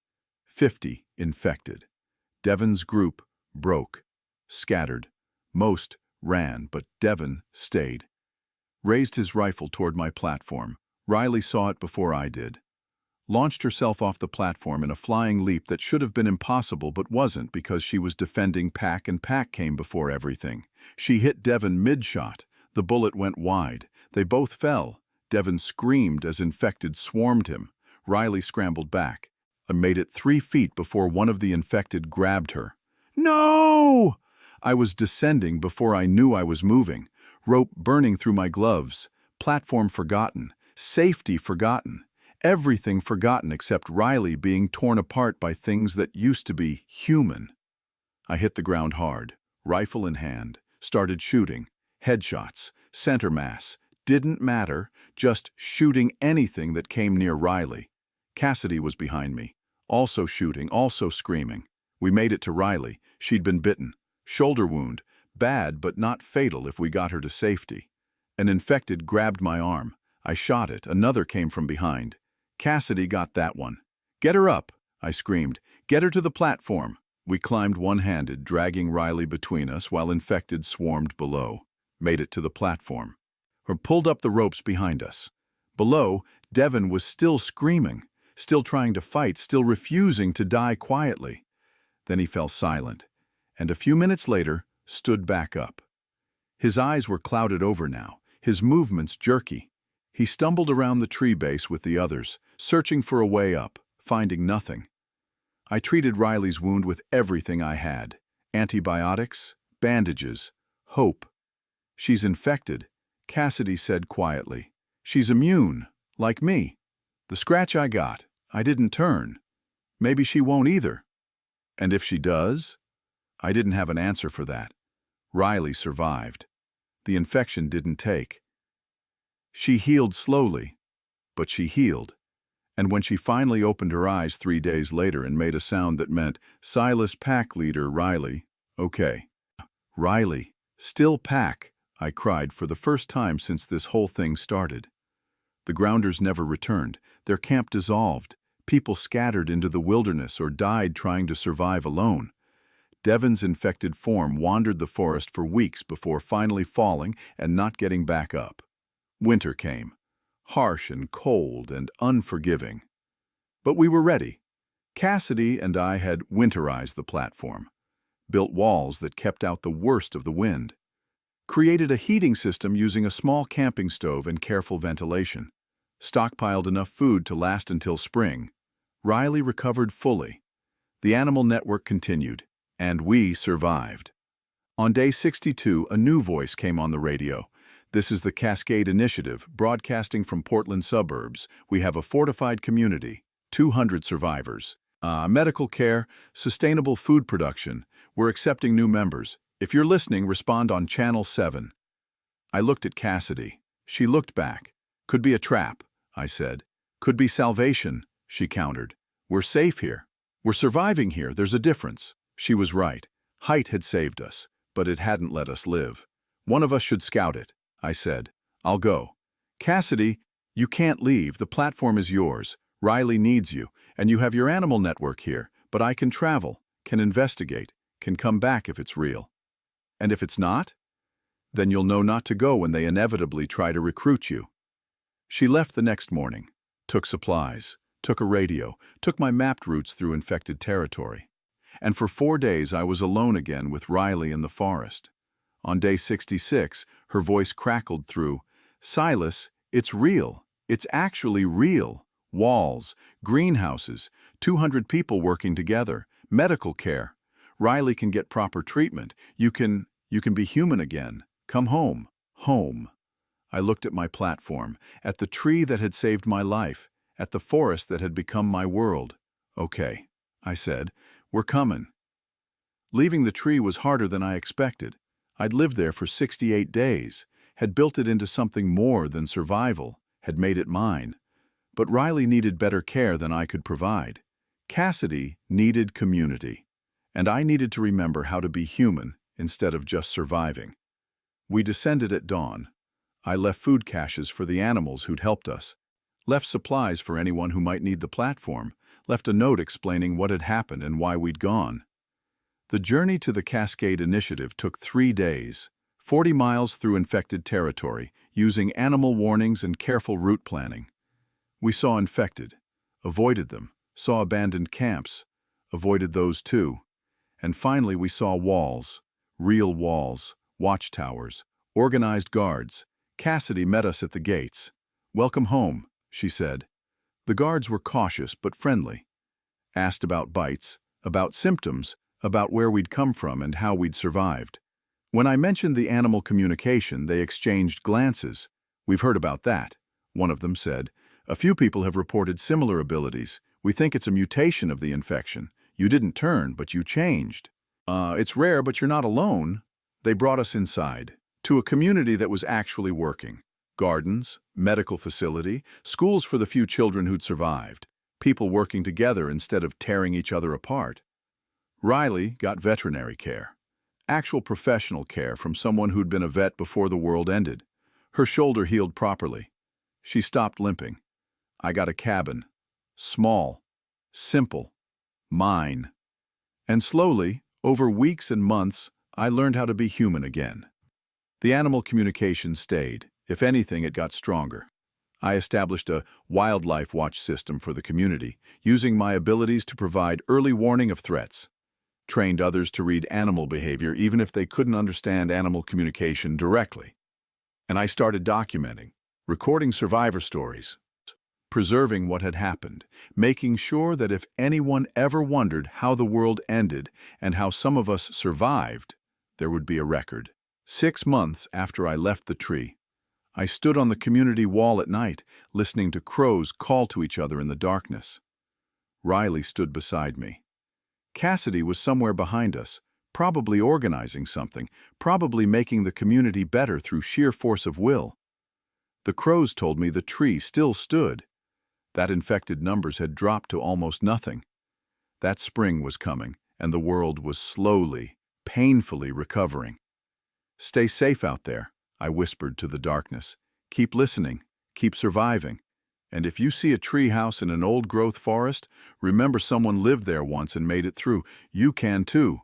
50 infected. Devon's group broke, scattered. Most ran, but Devon stayed. Raised his rifle toward my platform. Riley saw it before I did. Launched herself off the platform in a flying leap that should have been impossible but wasn't because she was defending Pack and Pack came before everything. She hit Devon mid-shot. The bullet went wide. They both fell. Devon screamed as infected swarmed him. Riley scrambled back. I made it 3 feet before one of the infected grabbed her. No! I was descending before I knew I was moving. Rope burning through my gloves. Platform forgotten. Safety forgotten. Everything forgotten except Riley being torn apart by things that used to be human. I hit the ground hard, rifle in hand, started shooting. Headshots, center mass, didn't matter, just shooting anything that came near Riley. Cassidy was behind me, also shooting, also screaming. We made it to Riley. She'd been bitten. Shoulder wound, bad but not fatal if we got her to safety. An infected grabbed my arm. I shot it. Another came from behind. Cassidy got that one. "Get her up," I screamed. "Get her to the platform." We climbed one-handed, dragging Riley between us while infected swarmed below. Made it to the platform. Or pulled up the ropes behind us. Below, Devon was still screaming, still trying to fight, still refusing to die quietly. Then he fell silent, and a few minutes later stood back up. His eyes were clouded over now, his movements jerky. He stumbled around the tree base with the others, searching for a way up, finding nothing. I treated Riley's wound with everything I had. Antibiotics, bandages, hope. "She's infected," Cassidy said quietly. "She's immune, like me. The scratch I got, I didn't turn. Maybe she won't either. And if she does?" I didn't have an answer for that. Riley survived. The infection didn't take. She healed slowly, but she healed. And when she finally opened her eyes 3 days later and made a sound that meant, "Silas Pack Leader Riley," okay. "Riley, still Pack," I cried for the first time since this whole thing started. The grounders never returned. Their camp dissolved. People scattered into the wilderness or died trying to survive alone. Devon's infected form wandered the forest for weeks before finally falling and not getting back up. Winter came, harsh and cold and unforgiving. But we were ready. Cassidy and I had winterized the platform, built walls that kept out the worst of the wind, created a heating system using a small camping stove and careful ventilation, stockpiled enough food to last until spring. Riley recovered fully. The animal network continued, and we survived. On day 62, a new voice came on the radio. "This is the Cascade Initiative, broadcasting from Portland suburbs. We have a fortified community, 200 survivors. Medical care, sustainable food production. We're accepting new members. If you're listening, respond on Channel 7. I looked at Cassidy. She looked back. "Could be a trap," I said. "Could be salvation," she countered. "We're safe here. We're surviving here. There's a difference." She was right. Height had saved us, but it hadn't let us live. "One of us should scout it," I said. "I'll go." "Cassidy, you can't leave. The platform is yours. Riley needs you, and you have your animal network here, but I can travel, can investigate, can come back if it's real." "And if it's not?" "Then you'll know not to go when they inevitably try to recruit you." She left the next morning, took supplies, took a radio, took my mapped routes through infected territory. And for 4 days I was alone again with Riley in the forest. On day 66, her voice crackled through, "Silas, it's real. It's actually real. Walls, greenhouses, 200 people working together, medical care. Riley can get proper treatment. You can be human again. Come home. Home." I looked at my platform, at the tree that had saved my life, at the forest that had become my world. "Okay," I said, "we're coming." Leaving the tree was harder than I expected. I'd lived there for 68 days, had built it into something more than survival, had made it mine. But Riley needed better care than I could provide. Cassidy needed community, and I needed to remember how to be human instead of just surviving. We descended at dawn. I left food caches for the animals who'd helped us, left supplies for anyone who might need the platform, left a note explaining what had happened and why we'd gone. The journey to the Cascade Initiative took 3 days, 40 miles through infected territory, using animal warnings and careful route planning. We saw infected, avoided them, saw abandoned camps, avoided those too. And finally we saw walls, real walls, watchtowers, organized guards. Cassidy met us at the gates. "Welcome home," she said. The guards were cautious but friendly. Asked about bites, about symptoms, about where we'd come from and how we'd survived. When I mentioned the animal communication, they exchanged glances. "We've heard about that," one of them said. "A few people have reported similar abilities. We think it's a mutation of the infection. You didn't turn, but you changed." It's rare, but you're not alone." They brought us inside, to a community that was actually working. Gardens, medical facility, schools for the few children who'd survived. People working together instead of tearing each other apart. Riley got veterinary care. Actual professional care from someone who'd been a vet before the world ended. Her shoulder healed properly. She stopped limping. I got a cabin. Small. Simple. Mine. And slowly, over weeks and months, I learned how to be human again. The animal communication stayed. If anything, it got stronger. I established a wildlife watch system for the community, using my abilities to provide early warning of threats. Trained others to read animal behavior even if they couldn't understand animal communication directly. And I started documenting, recording survivor stories, preserving what had happened, making sure that if anyone ever wondered how the world ended and how some of us survived, there would be a record. 6 months after I left the tree, I stood on the community wall at night, listening to crows call to each other in the darkness. Riley stood beside me. Cassidy was somewhere behind us, probably organizing something, probably making the community better through sheer force of will. The crows told me the tree still stood. That infected numbers had dropped to almost nothing. That spring was coming, and the world was slowly, painfully recovering. "Stay safe out there," I whispered to the darkness. "Keep listening, keep surviving. And if you see a tree house in an old-growth forest, remember someone lived there once and made it through. You can too."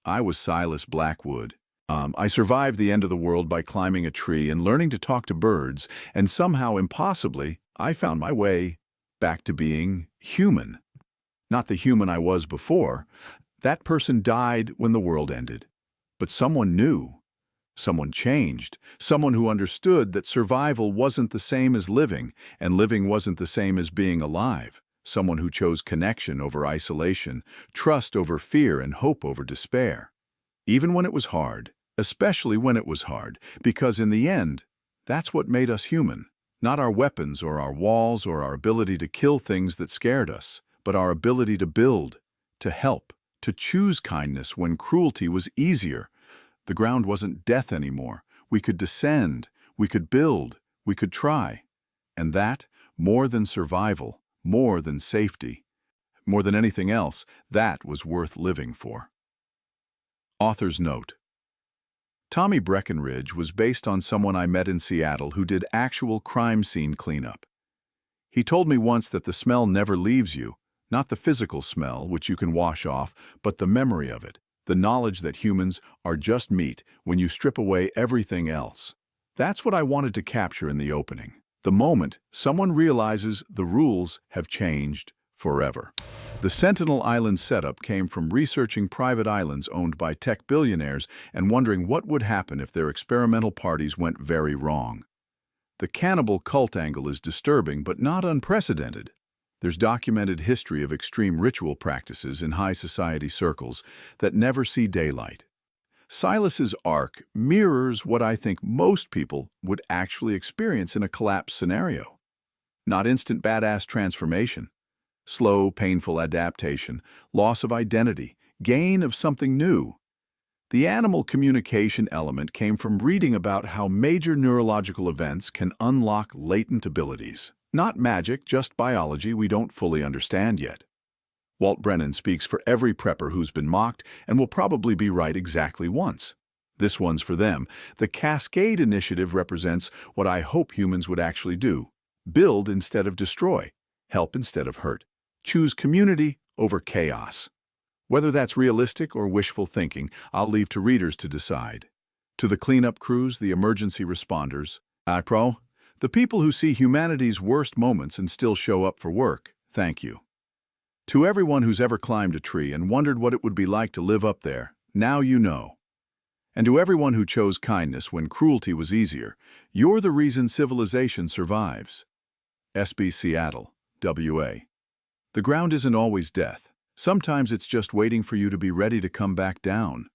I was Silas Blackwood. I survived the end of the world by climbing a tree and learning to talk to birds, and somehow, impossibly, I found my way back to being human. Not the human I was before. That person died when the world ended. But someone new. Someone changed, someone who understood that survival wasn't the same as living, and living wasn't the same as being alive. Someone who chose connection over isolation, trust over fear, and hope over despair. Even when it was hard, especially when it was hard, because in the end, that's what made us human. Not our weapons or our walls or our ability to kill things that scared us, but our ability to build, to help, to choose kindness when cruelty was easier. The ground wasn't death anymore. We could descend, we could build, we could try. And that, more than survival, more than safety, more than anything else, that was worth living for. Author's note. Tommy Breckenridge was based on someone I met in Seattle who did actual crime scene cleanup. He told me once that the smell never leaves you, not the physical smell, which you can wash off, but the memory of it. The knowledge that humans are just meat when you strip away everything else. That's what I wanted to capture in the opening. The moment someone realizes the rules have changed forever. The Sentinel Island setup came from researching private islands owned by tech billionaires and wondering what would happen if their experimental parties went very wrong. The cannibal cult angle is disturbing but not unprecedented. There's documented history of extreme ritual practices in high society circles that never see daylight. Silas's arc mirrors what I think most people would actually experience in a collapse scenario. Not instant badass transformation. Slow, painful adaptation, loss of identity, gain of something new. The animal communication element came from reading about how major neurological events can unlock latent abilities. Not magic, just biology we don't fully understand yet. Walt Brennan speaks for every prepper who's been mocked and will probably be right exactly once. This one's for them. The Cascade Initiative represents what I hope humans would actually do. Build instead of destroy. Help instead of hurt. Choose community over chaos. Whether that's realistic or wishful thinking, I'll leave to readers to decide. To the cleanup crews, the emergency responders, the people who see humanity's worst moments and still show up for work, thank you. To everyone who's ever climbed a tree and wondered what it would be like to live up there, now you know. And to everyone who chose kindness when cruelty was easier, you're the reason civilization survives. SB Seattle. WA. The ground isn't always death. Sometimes it's just waiting for you to be ready to come back down.